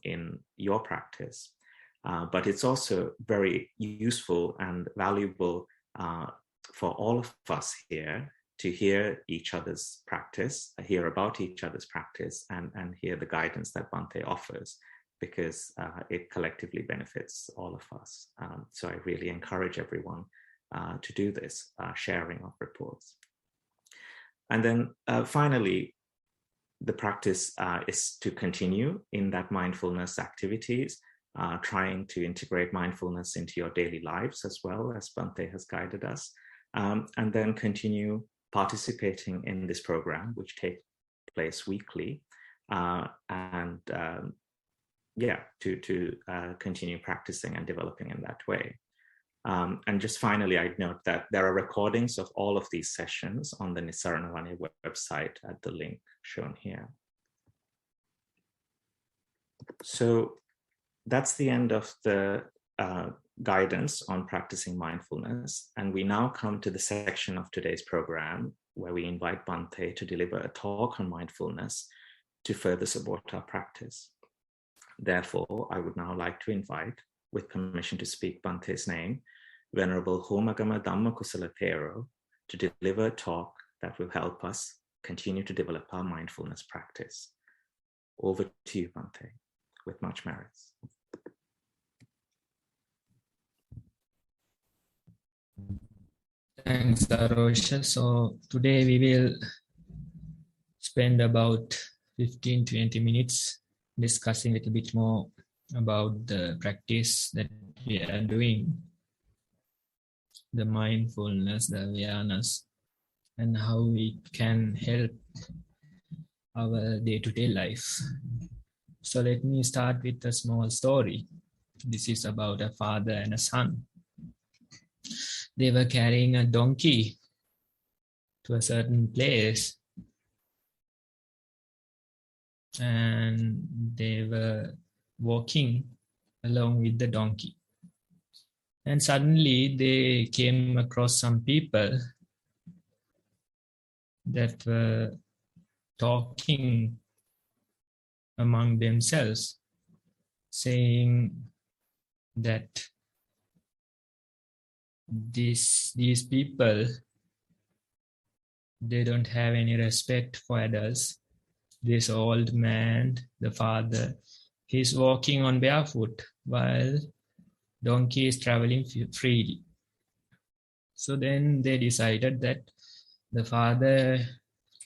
in your practice. But it's also very useful and valuable for all of us here to hear each other's practice, hear about each other's practice, and hear the guidance that Bhante offers, because it collectively benefits all of us. So I really encourage everyone to do this, sharing of reports. And then finally, the practice is to continue in that mindfulness activities, trying to integrate mindfulness into your daily lives as well, as Bhante has guided us, and then continue participating in this program, which takes place weekly, and to continue practicing and developing in that way. And just finally, I'd note that there are recordings of all of these sessions on the Nissarana Vanaya website at the link shown here. So that's the end of the guidance on practicing mindfulness. And we now come to the section of today's program where we invite Bhante to deliver a talk on mindfulness to further support our practice. Therefore, I would now like to invite, with permission to speak Bhante's name, Venerable Homagama Dhamma Kusala Thero, to deliver a talk that will help us continue to develop our mindfulness practice. Over to you, Bhante, with much merits. Thanks, Arosha. So today we will spend about 15-20 minutes discussing a little bit more about the practice that we are doing, the mindfulness, the awareness, and how it can help our day-to-day life. So let me start with a small story. This is about a father and a son. They were carrying a donkey to a certain place, and they were walking along with the donkey. And suddenly they came across some people that were talking among themselves, saying that these people, they don't have any respect for adults. This old man, the father, he's walking on barefoot while donkey is traveling freely. So then they decided that the father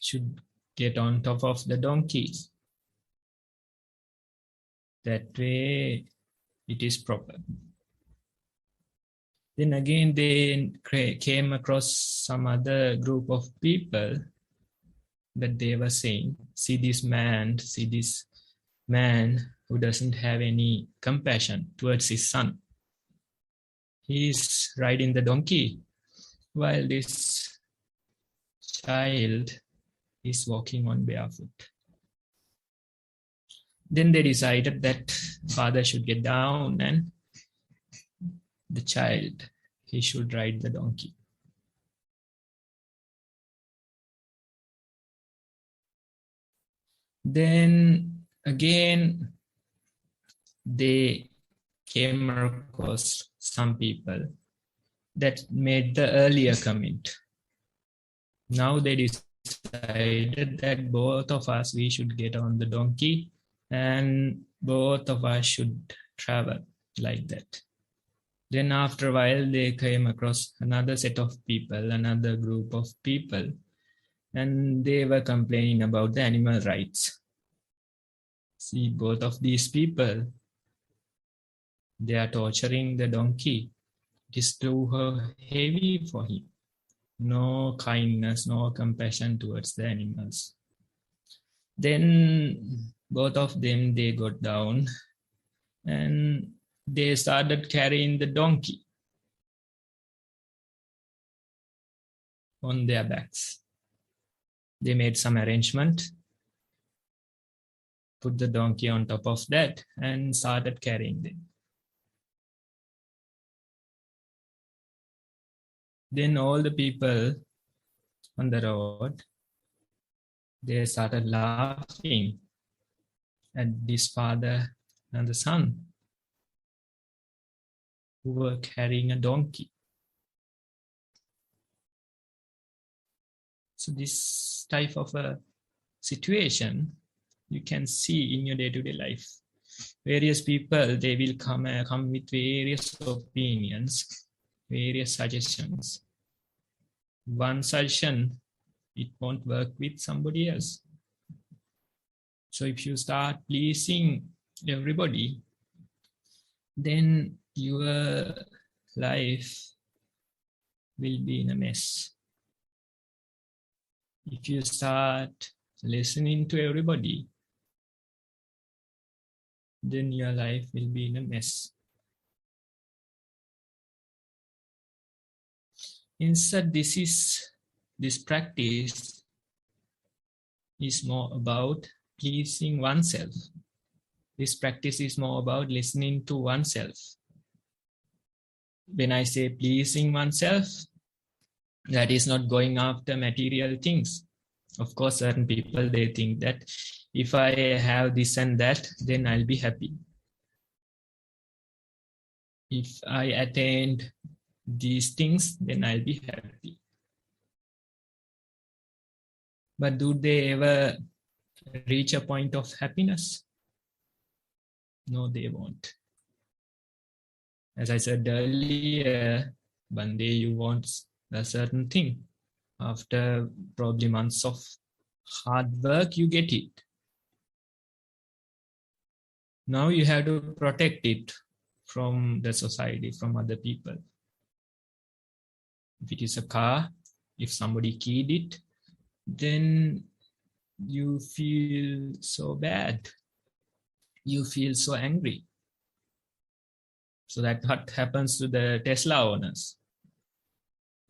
should get on top of the donkey. That way it is proper. Then again they came across some other group of people that they were saying, see this man who doesn't have any compassion towards his son. He is riding the donkey while this child is walking on barefoot. Then they decided that father should get down and the child, he should ride the donkey. Then again, they came across some people that made the earlier comment. Now they decided that both of us, we should get on the donkey and both of us should travel like that. Then after a while, they came across another set of people, another group of people, and they were complaining about the animal rights. See, both of these people, they are torturing the donkey. It is too heavy for him. No kindness, no compassion towards the animals. Then both of them, they got down and they started carrying the donkey on their backs. They made some arrangement, put the donkey on top of that and started carrying them. Then all the people on the road, they started laughing at this father and the son who were carrying a donkey. So this type of a situation you can see in your day-to-day life. Various people, they will come with various opinions, various suggestions. One suggestion, it won't work with somebody else. So if you start pleasing everybody, then your life will be in a mess. If you start listening to everybody, then your life will be in a mess. Instead, this practice is more about pleasing oneself. This practice is more about listening to oneself. When I say pleasing oneself, that is not going after material things. Of course, certain people, they think that if I have this and that, then I'll be happy. If I attained these things, then I'll be happy. But do they ever reach a point of happiness? No, they won't. As I said earlier, one day you want a certain thing. After probably months of hard work, you get it. Now you have to protect it from the society, from other people. If it is a car, if somebody keyed it, then you feel so bad. You feel so angry. So that's what happens to the Tesla owners.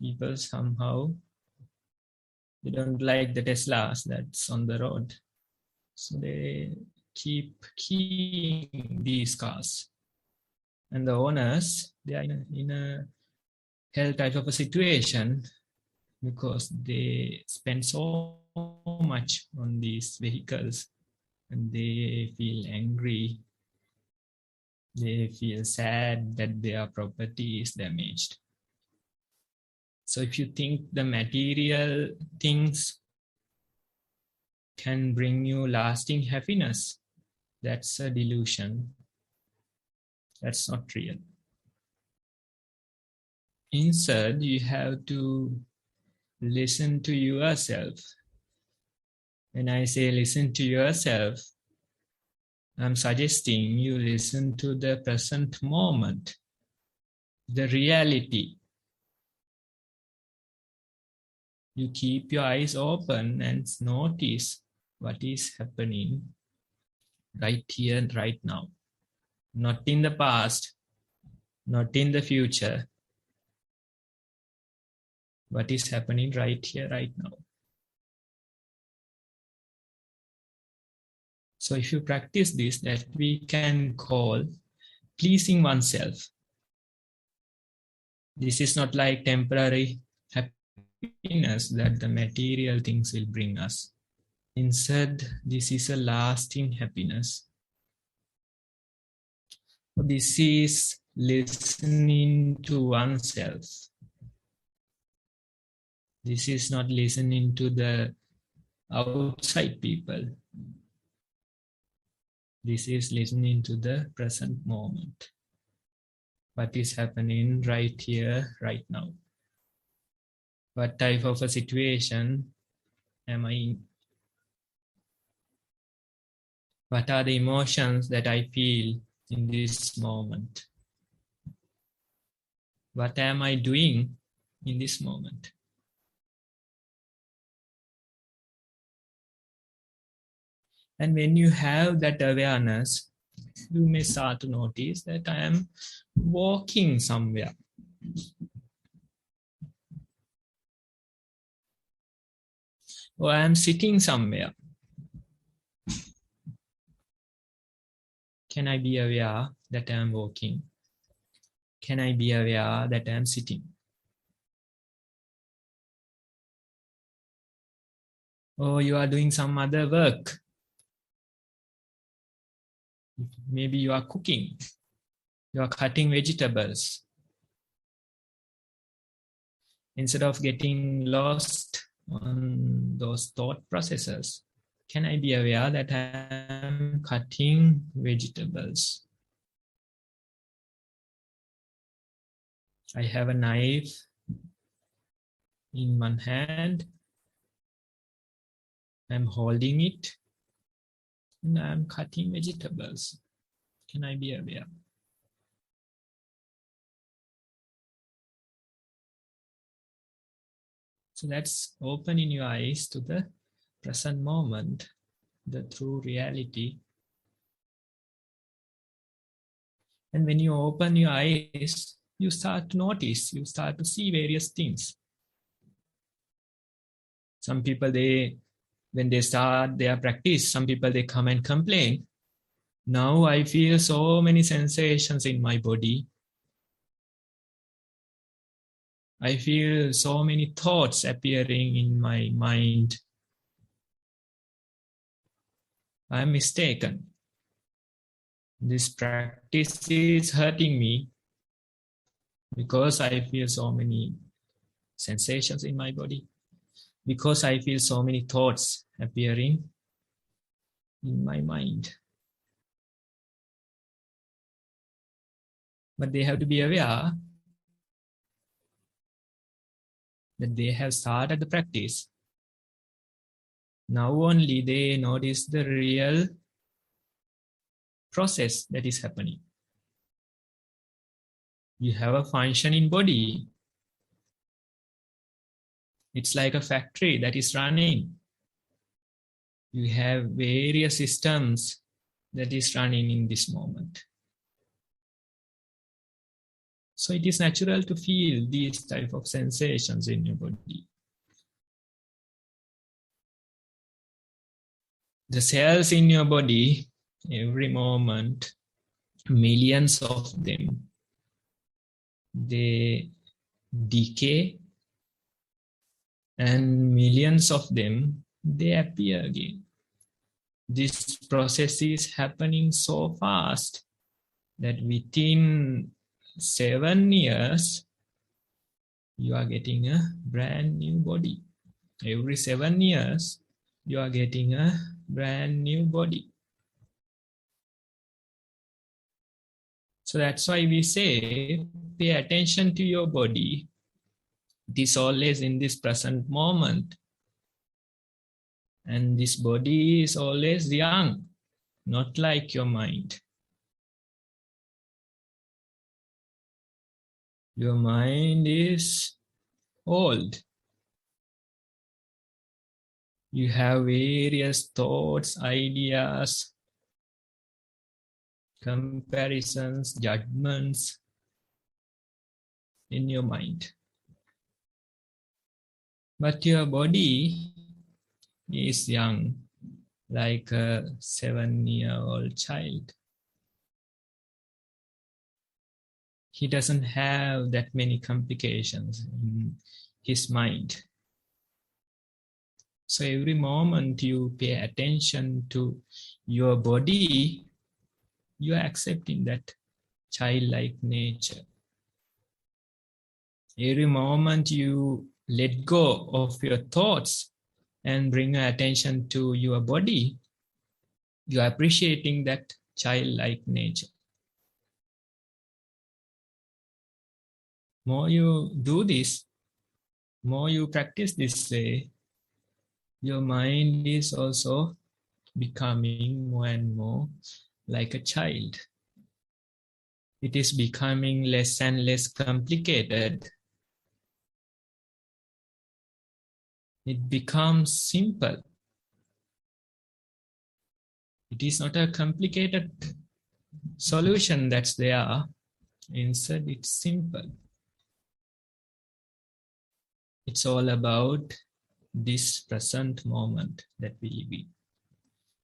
People somehow, they don't like the Teslas that's on the road. So they keep keying these cars. And the owners, they are in a hell type of a situation because they spend so much on these vehicles and they feel angry. They feel sad that their property is damaged. So if you think the material things can bring you lasting happiness, that's a delusion. That's not real. Instead, you have to listen to yourself. When I say listen to yourself, I'm suggesting you listen to the present moment, the reality. You keep your eyes open and notice what is happening right here and right now. Not in the past, not in the future. What is happening right here, right now. So if you practice this, that we can call pleasing oneself. This is not like temporary happiness that the material things will bring us. Instead, this is a lasting happiness. This is listening to oneself. This is not listening to the outside people. This is listening to the present moment. What is happening right here, right now? What type of a situation am I in? What are the emotions that I feel in this moment? What am I doing in this moment? And when you have that awareness, you may start to notice that I am walking somewhere. Or I am sitting somewhere. Can I be aware that I am walking? Can I be aware that I am sitting? Or you are doing some other work. Maybe you are cooking. You are cutting vegetables. Instead of getting lost on those thought processes, can I be aware that I am cutting vegetables? I have a knife in one hand. I'm holding it and I'm cutting vegetables. Can I be aware? So that's opening your eyes to the present moment, the true reality. And when you open your eyes, you start to notice, you start to see various things. Some people, when they start their practice, some people, they come and complain. Now I feel so many sensations in my body. I feel so many thoughts appearing in my mind. I am mistaken. This practice is hurting me because I feel so many sensations in my body. Because I feel so many thoughts appearing in my mind. But they have to be aware that they have started the practice. Now only they notice the real process that is happening. You have a functioning body. It's like a factory that is running. You have various systems that is running in this moment. So it is natural to feel these type of sensations in your body. The cells in your body, every moment, millions of them, they decay, and millions of them, they appear again. This process is happening so fast that within 7 years, you are getting a brand new body. Every 7 years, you are getting a brand new body. So that's why we say, pay attention to your body. It is always in this present moment. And this body is always young, not like your mind. Your mind is old. You have various thoughts, ideas, comparisons, judgments in your mind. But your body is young, like a 7-year-old child. he doesn't have that many complications in his mind. So every moment you pay attention to your body, you are accepting that childlike nature. Every moment you let go of your thoughts and bring your attention to your body, you are appreciating that childlike nature. More you do this, more you practice this way, your mind is also becoming more and more like a child. It is becoming less and less complicated. It becomes simple. It is not a complicated solution that's there. Instead, it's simple. It's all about this present moment that we live in.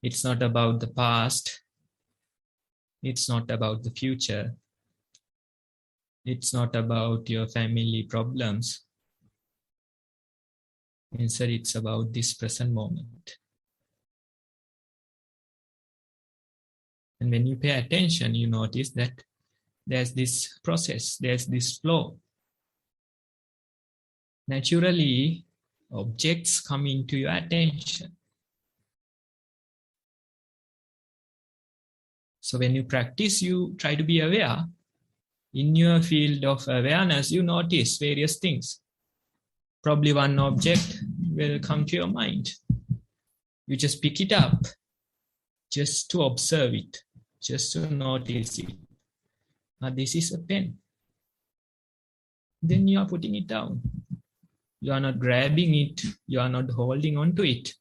It's not about the past. It's not about the future. It's not about your family problems. Instead, it's about this present moment. And when you pay attention, you notice that there's this process, there's this flow. Naturally, objects come into your attention. So when you practice, you try to be aware. In your field of awareness, you notice various things. Probably one object will come to your mind. You just pick it up, just to observe it, just to notice it. Now, this is a pen. Then you are putting it down. You are not grabbing it. You are not holding on to it.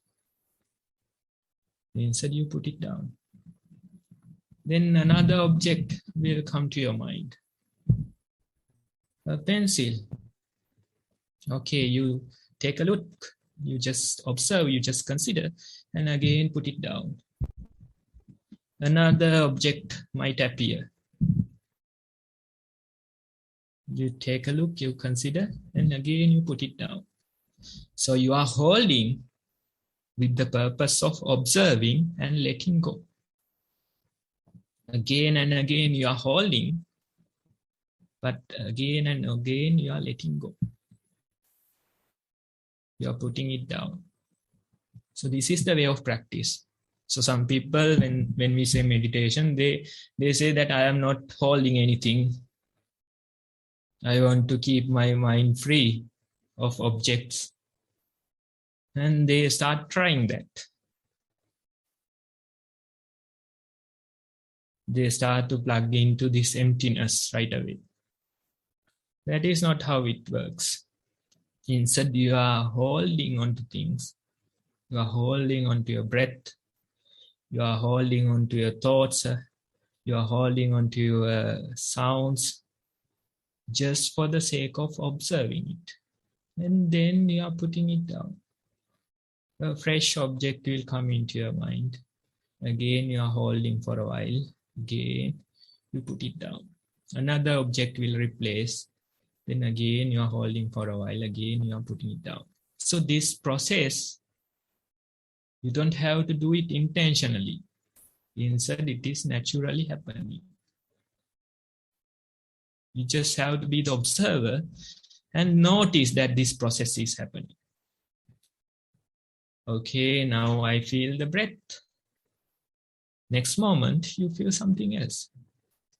Instead, you put it down. Then another object will come to your mind. A pencil. Okay, you take a look. You just observe, you just consider, and again put it down. Another object might appear. You take a look, you consider, and again you put it down. So you are holding with the purpose of observing and letting go. Again and again you are holding, but again and again you are letting go. You are putting it down. So this is the way of practice. So some people, when we say meditation, they say that I am not holding anything. I want to keep my mind free of objects. And they start trying that. They start to plug into this emptiness right away. That is not how it works. Instead, you are holding on to things. You are holding on to your breath. You are holding on to your thoughts. You are holding on to your sounds just for the sake of observing it. And then you are putting it down. A fresh object will come into your mind. Again, you are holding for a while. Again, you put it down. Another object will replace. Then again, you are holding for a while. Again, you are putting it down. So this process, you don't have to do it intentionally. Instead, it is naturally happening. You just have to be the observer and notice that this process is happening. Okay, now I feel the breath. Next moment, you feel something else.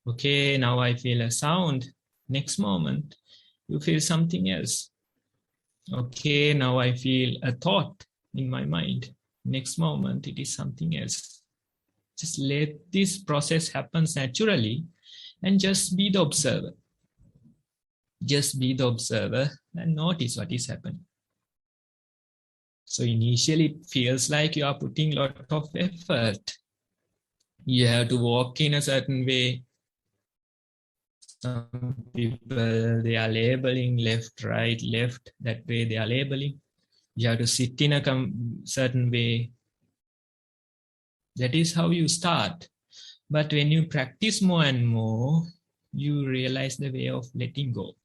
Okay, now I feel a sound. Next moment, you feel something else. Okay, now I feel a thought in my mind. Next moment, it is something else. Just let this process happen naturally and just be the observer. Just be the observer and notice what is happening. So initially, it feels like you are putting a lot of effort. You have to walk in a certain way. Some people, they are labeling left, right, left. That way they are labeling. You have to sit in a certain way. That is how you start. But when you practice more and more, you realize the way of letting go.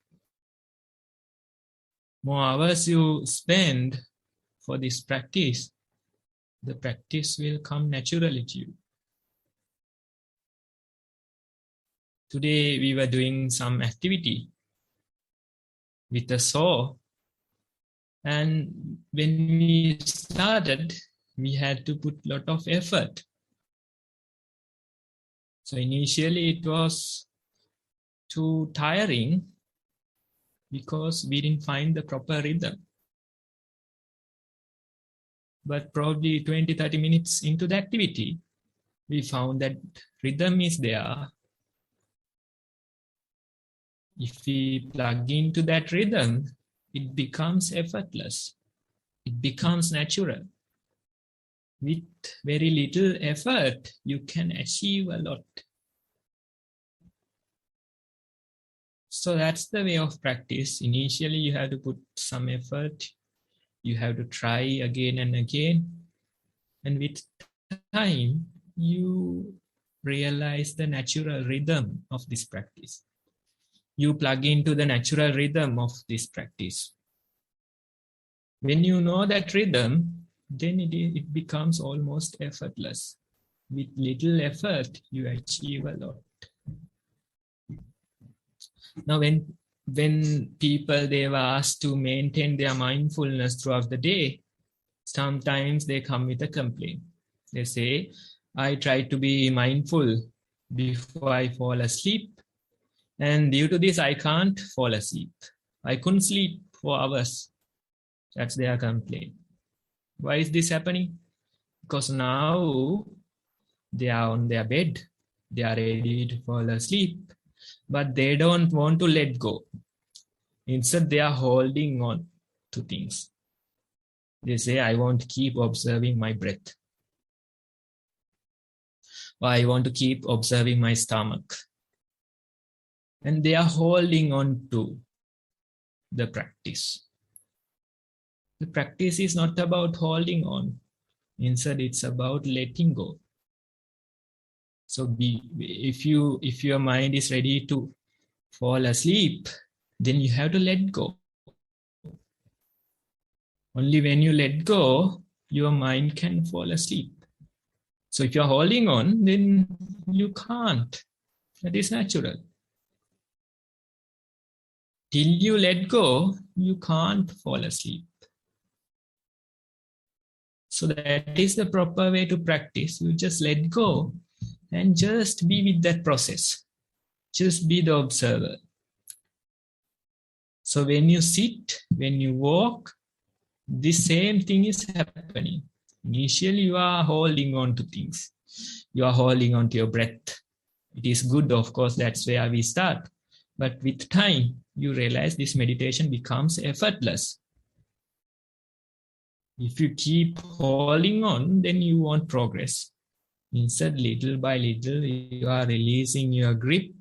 More hours you spend for this practice, the practice will come naturally to you. Today we were doing some activity with a saw, and when we started, we had to put a lot of effort. So initially it was too tiring because we didn't find the proper rhythm. But probably 20-30 minutes into the activity, we found that rhythm is there. If we plug into that rhythm, it becomes effortless. It becomes natural. With very little effort, you can achieve a lot. So that's the way of practice. Initially, you have to put some effort. You have to try again and again. And with time, you realize the natural rhythm of this practice. You plug into the natural rhythm of this practice. When you know that rhythm, then it becomes almost effortless. With little effort, you achieve a lot. Now, when people they were asked to maintain their mindfulness throughout the day, sometimes they come with a complaint. They say, I try to be mindful before I fall asleep, and due to this, I can't fall asleep. I couldn't sleep for hours. That's their complaint. Why is this happening? Because now they are on their bed. They are ready to fall asleep, but they don't want to let go. Instead, they are holding on to things. They say, I want to keep observing my breath. Or I want to keep observing my stomach. And they are holding on to the practice. The practice is not about holding on. Instead, it's about letting go. So if your mind is ready to fall asleep, then you have to let go. Only when you let go, your mind can fall asleep. So if you're holding on, then you can't. That is natural. Till you let go, you can't fall asleep. So that is the proper way to practice. You just let go and just be with that process. Just be the observer. So when you sit, when you walk, this same thing is happening. Initially, you are holding on to things. You are holding on to your breath. It is good, of course, that's where we start. But with time, you realize this meditation becomes effortless. If you keep holding on, then you won't progress. Instead, little by little, you are releasing your grip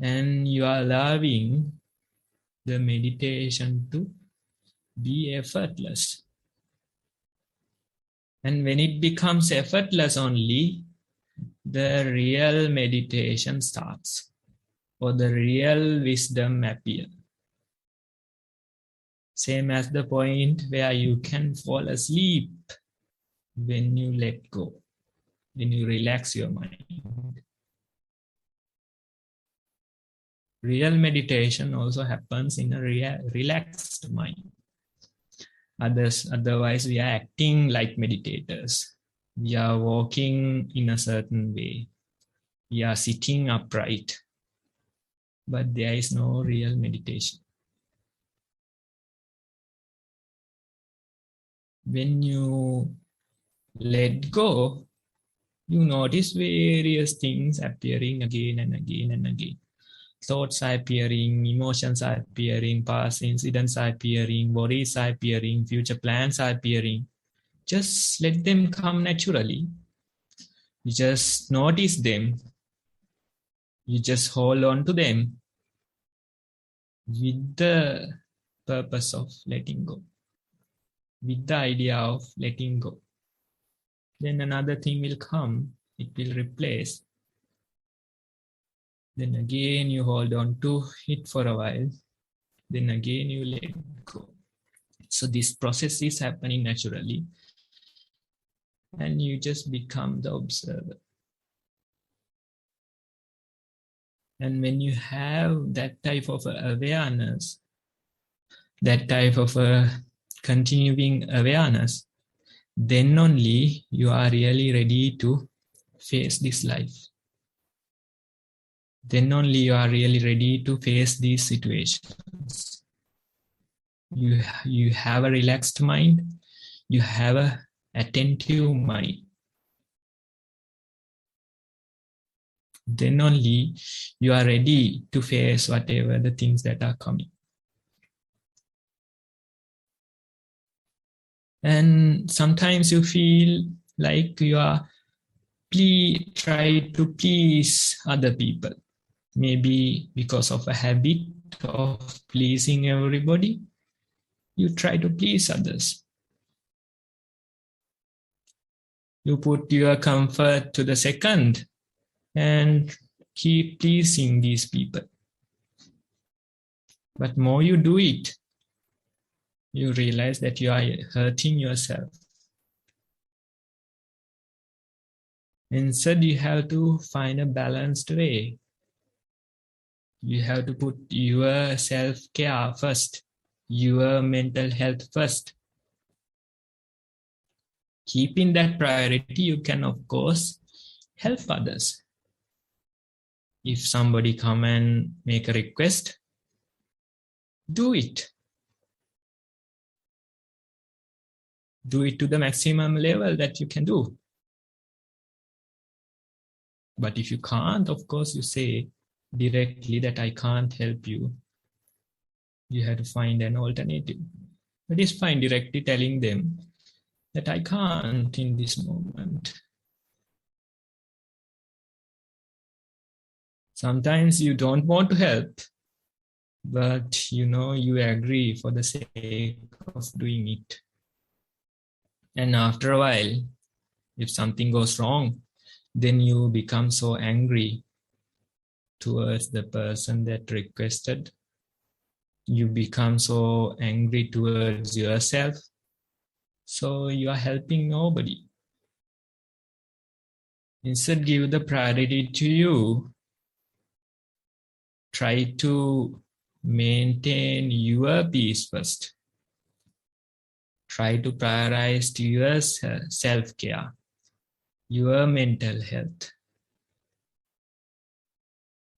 and you are allowing the meditation to be effortless. And when it becomes effortless only, the real meditation starts, or the real wisdom appears. Same as the point where you can fall asleep when you let go, when you relax your mind. Real meditation also happens in a relaxed mind. Otherwise, we are acting like meditators. We are walking in a certain way. We are sitting upright. But there is no real meditation. When you let go, you notice various things appearing again and again and again. Thoughts are appearing, emotions are appearing, past incidents are appearing, worries are appearing, future plans are appearing. Just let them come naturally. You just notice them. You just hold on to them with the purpose of letting go, with the idea of letting go. Then another thing will come. It will replace. Then again, you hold on to it for a while. Then again, you let go. So this process is happening naturally. And you just become the observer. And when you have that type of awareness, that type of a continuing awareness, then only you are really ready to face this life. Then only you are really ready to face these situations. You have a relaxed mind. You have an attentive mind. Then only you are ready to face whatever the things that are coming. And sometimes you feel like you are try to please other people. Maybe because of a habit of pleasing everybody, you try to please others. You put your comfort to the second and keep pleasing these people. But more you do it, you realize that you are hurting yourself. Instead, you have to find a balanced way. You have to put your self-care first, your mental health first. Keeping that priority, you can, of course, help others. If somebody come and make a request, do it. Do it to the maximum level that you can do. But if you can't, of course, you say directly that I can't help you. You have to find an alternative. But it's fine directly telling them that I can't in this moment. Sometimes you don't want to help, but you agree for the sake of doing it. And after a while, if something goes wrong, then you become so angry towards the person that requested. You become so angry towards yourself. So you are helping nobody. Instead, give the priority to you. Try to maintain your peace first. Try to prioritize your self-care, your mental health.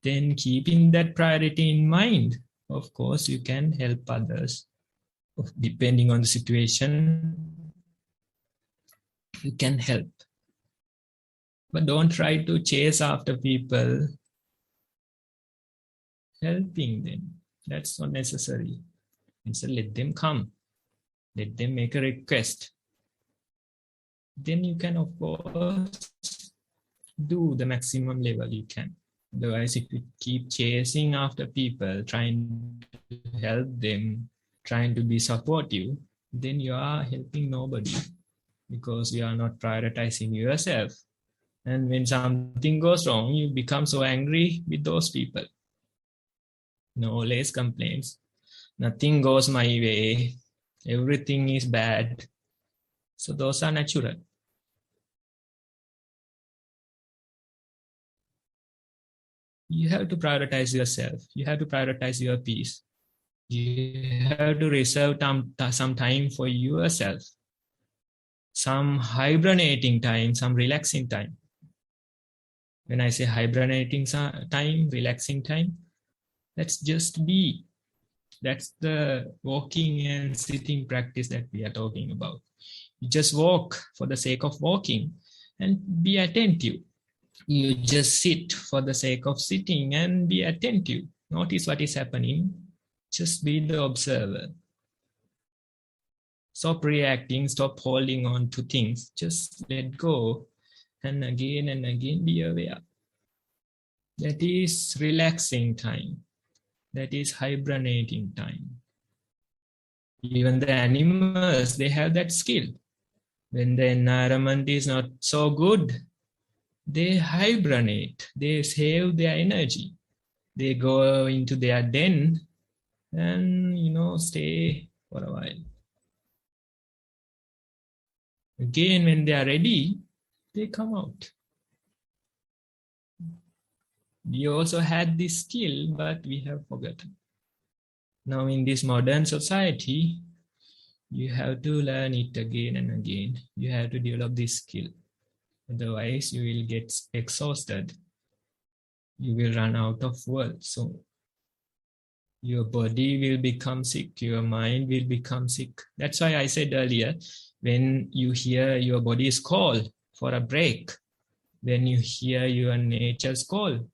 Then keeping that priority in mind, of course, you can help others. Depending on the situation, you can help. But don't try to chase after people, helping them. That's not necessary. Instead, let them come. Let them make a request. Then you can, of course, do the maximum level you can. Otherwise, if you keep chasing after people, trying to help them, trying to be supportive, then you are helping nobody because you are not prioritizing yourself. And when something goes wrong, you become so angry with those people. No less complaints. Nothing goes my way. Everything is bad. So those are natural. You have to prioritize yourself. You have to prioritize your peace. You have to reserve some time for yourself. Some hibernating time, some relaxing time. When I say hibernating time, relaxing time, let's just be. That's the walking and sitting practice that we are talking about. You just walk for the sake of walking and be attentive. You just sit for the sake of sitting and be attentive. Notice what is happening. Just be the observer. Stop reacting, stop holding on to things. Just let go and again be aware. That is relaxing time. That is hibernating time. Even the animals, they have that skill. When the environment is not so good, they hibernate. They save their energy. They go into their den and, stay for a while. Again, when they are ready, they come out. We also had this skill, but we have forgotten. Now in this modern society, you have to learn it again and again. You have to develop this skill. Otherwise, you will get exhausted. You will run out of words. So your body will become sick. Your mind will become sick. That's why I said earlier, when you hear your body's call for a break, when you hear your nature's call,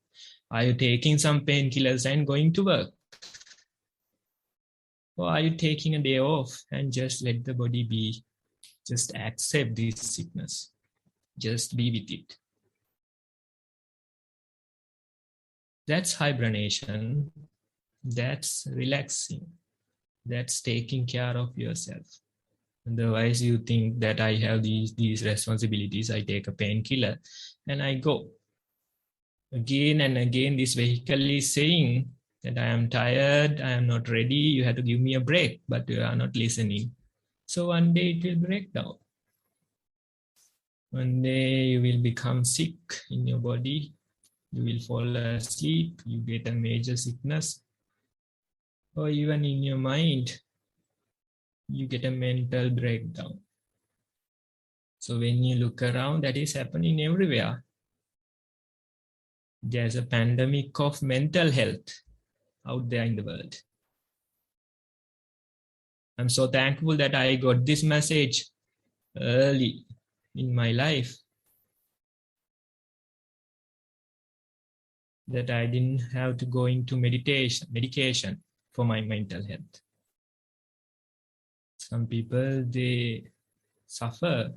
are you taking some painkillers and going to work? Or are you taking a day off and just let the body be? Just accept this sickness. Just be with it. That's hibernation. That's relaxing. That's taking care of yourself. Otherwise, you think that I have these responsibilities. I take a painkiller and I go. Again and again, this vehicle is saying that I am tired, I am not ready, you have to give me a break, but you are not listening. So one day it will break down. One day you will become sick in your body, you will fall asleep, you get a major sickness, or even in your mind, you get a mental breakdown. So when you look around, that is happening everywhere. There's a pandemic of mental health out there in the world. I'm so thankful that I got this message early in my life, that I didn't have to go into medication for my mental health. Some people, they suffer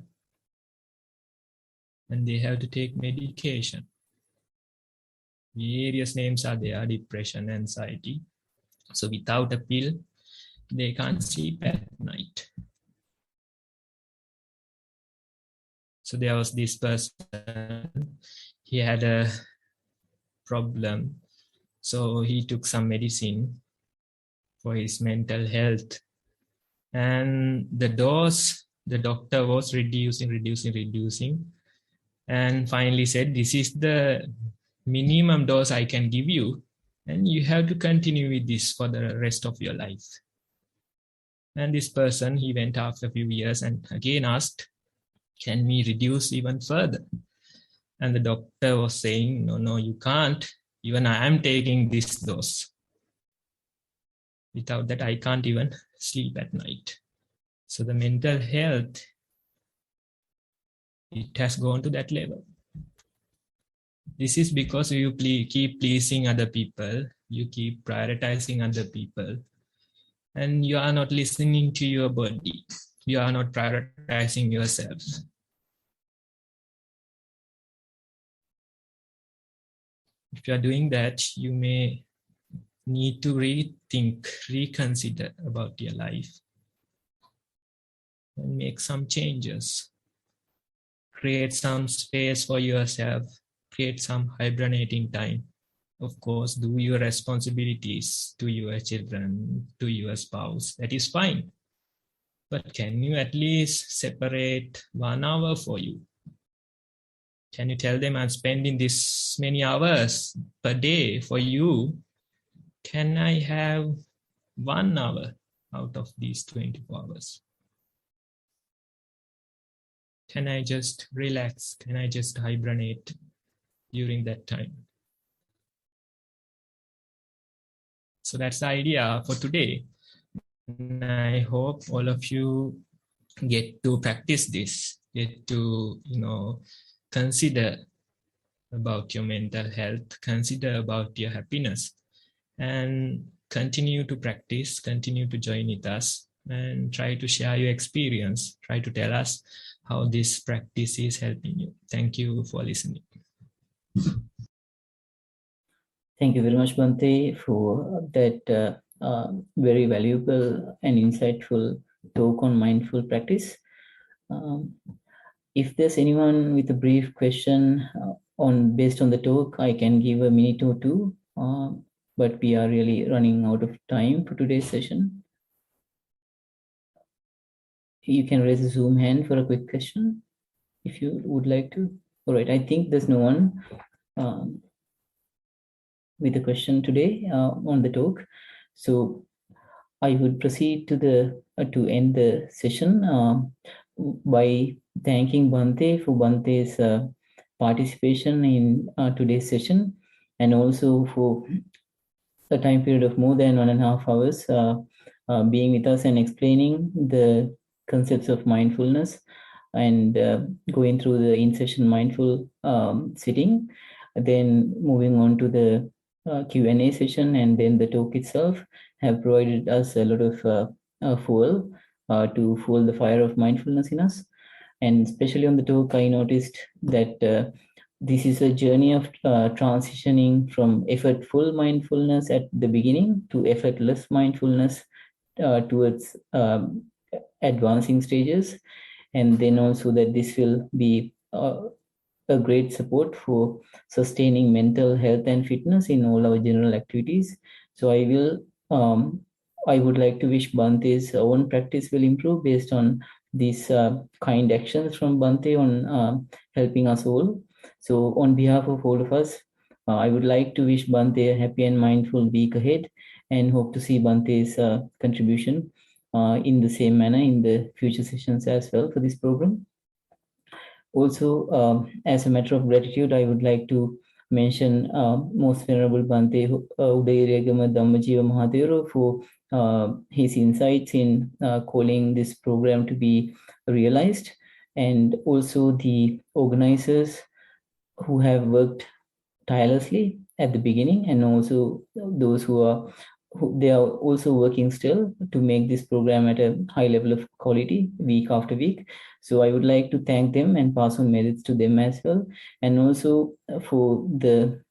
and they have to take medication. Various names are there, depression, anxiety. So without a pill, they can't sleep at night. So there was this person, he had a problem. So he took some medicine for his mental health. And the dose, the doctor was reducing. And finally said, this is the minimum dose I can give you. And you have to continue with this for the rest of your life. And this person, he went after a few years and again asked, can we reduce even further? And the doctor was saying, no, you can't. Even I am taking this dose. Without that, I can't even sleep at night. So the mental health, it has gone to that level. This is because you keep pleasing other people, you keep prioritizing other people, and you are not listening to your body. You are not prioritizing yourself. If you are doing that, you may need to rethink, reconsider about your life and make some changes. Create some space for yourself, create some hibernating time. Of course, do your responsibilities to your children, to your spouse. That is fine. But can you at least separate 1 hour for you? Can you tell them I'm spending this many hours per day for you? Can I have 1 hour out of these 24 hours? Can I just relax? Can I just hibernate during that time? So that's the idea for today. And I hope all of you get to practice this, get to, consider about your mental health, consider about your happiness, and continue to practice, continue to join with us, and try to share your experience. Try to tell us how this practice is helping you. Thank you for listening. Thank you very much, Bhante, for that very valuable and insightful talk on mindful practice. If there's anyone with a brief question based on the talk, I can give a minute or two. but we are really running out of time for today's session. You can raise a Zoom hand for a quick question if you would like to. All right, I think there's no one with a question today on the talk. So I would proceed to end the session by thanking Bhante for Bhante's participation in today's session, and also for a time period of more than 1.5 hours being with us and explaining the concepts of mindfulness and going through the in-session mindful sitting, then moving on to the Q&A session, and then the talk itself have provided us a lot of fuel to fuel the fire of mindfulness in us. And especially on the talk, I noticed that this is a journey of transitioning from effortful mindfulness at the beginning to effortless mindfulness towards advancing stages. And then also that this will be a great support for sustaining mental health and fitness in all our general activities. So I would like to wish Bhante's own practice will improve based on these kind actions from Bhante on helping us all. So on behalf of all of us, I would like to wish Bhante a happy and mindful week ahead, and hope to see Bhante's contribution in the same manner in the future sessions as well for this program. Also, as a matter of gratitude, I would like to mention Most Venerable Bhante Udayiragama Dhammajiva Mahathero for his insights in calling this program to be realized, and also the organizers who have worked tirelessly at the beginning, and also those they are also working still to make this program at a high level of quality week after week. So I would like to thank them and pass on merits to them as well, and also for the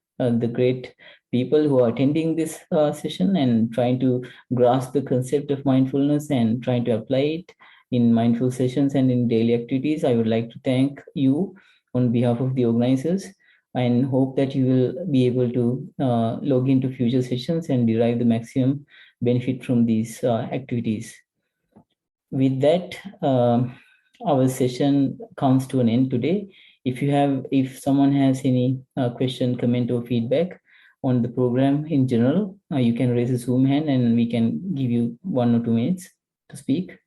great people who are attending this session and trying to grasp the concept of mindfulness and trying to apply it in mindful sessions and in daily activities. I would like to thank you on behalf of the organizers, and hope that you will be able to log into future sessions and derive the maximum benefit from these activities. With that, our session comes to an end today. If someone has any question, comment, or feedback on the program in general, you can raise a Zoom hand and we can give you 1 or 2 minutes to speak.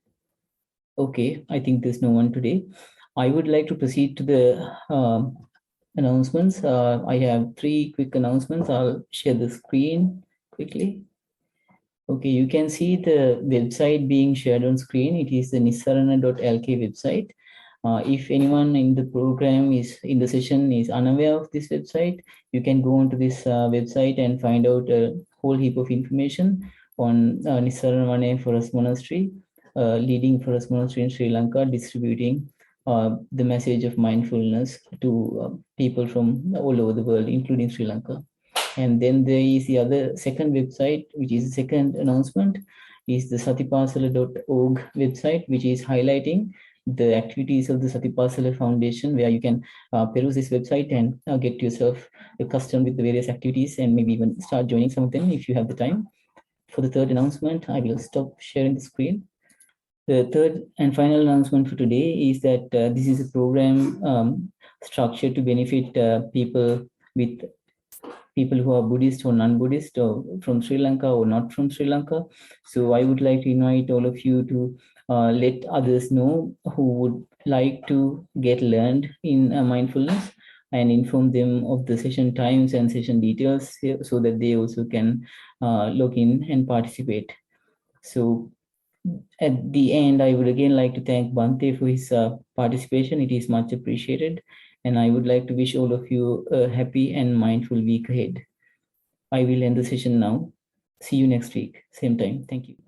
Okay, I think there's no one today. I would like to proceed to the announcements. I have 3 quick announcements. I'll share the screen quickly. Okay, you can see the website being shared on screen. It is the Nissarana.lk website. If anyone in the program in the session is unaware of this website, you can go onto this website and find out a whole heap of information on Nissarana Vanaya Forest Monastery, leading forest monastery in Sri Lanka, distributing the message of mindfulness to people from all over the world, including Sri Lanka. And then there is the other second website, which is the second announcement, is the satipasala.org website, which is highlighting the activities of the Satipasala Foundation, where you can peruse this website and get yourself accustomed with the various activities and maybe even start joining some of them if you have the time. For the third announcement, I will stop sharing the screen. The third and final announcement for today is that this is a program structured to benefit people who are Buddhist or non-Buddhist, or from Sri Lanka or not from Sri Lanka. So I would like to invite all of you to let others know who would like to get learned in mindfulness, and inform them of the session times and session details so that they also can log in and participate. So at the end, I would again like to thank Bhante for his participation. It is much appreciated. And I would like to wish all of you a happy and mindful week ahead. I will end the session now. See you next week, same time. Thank you.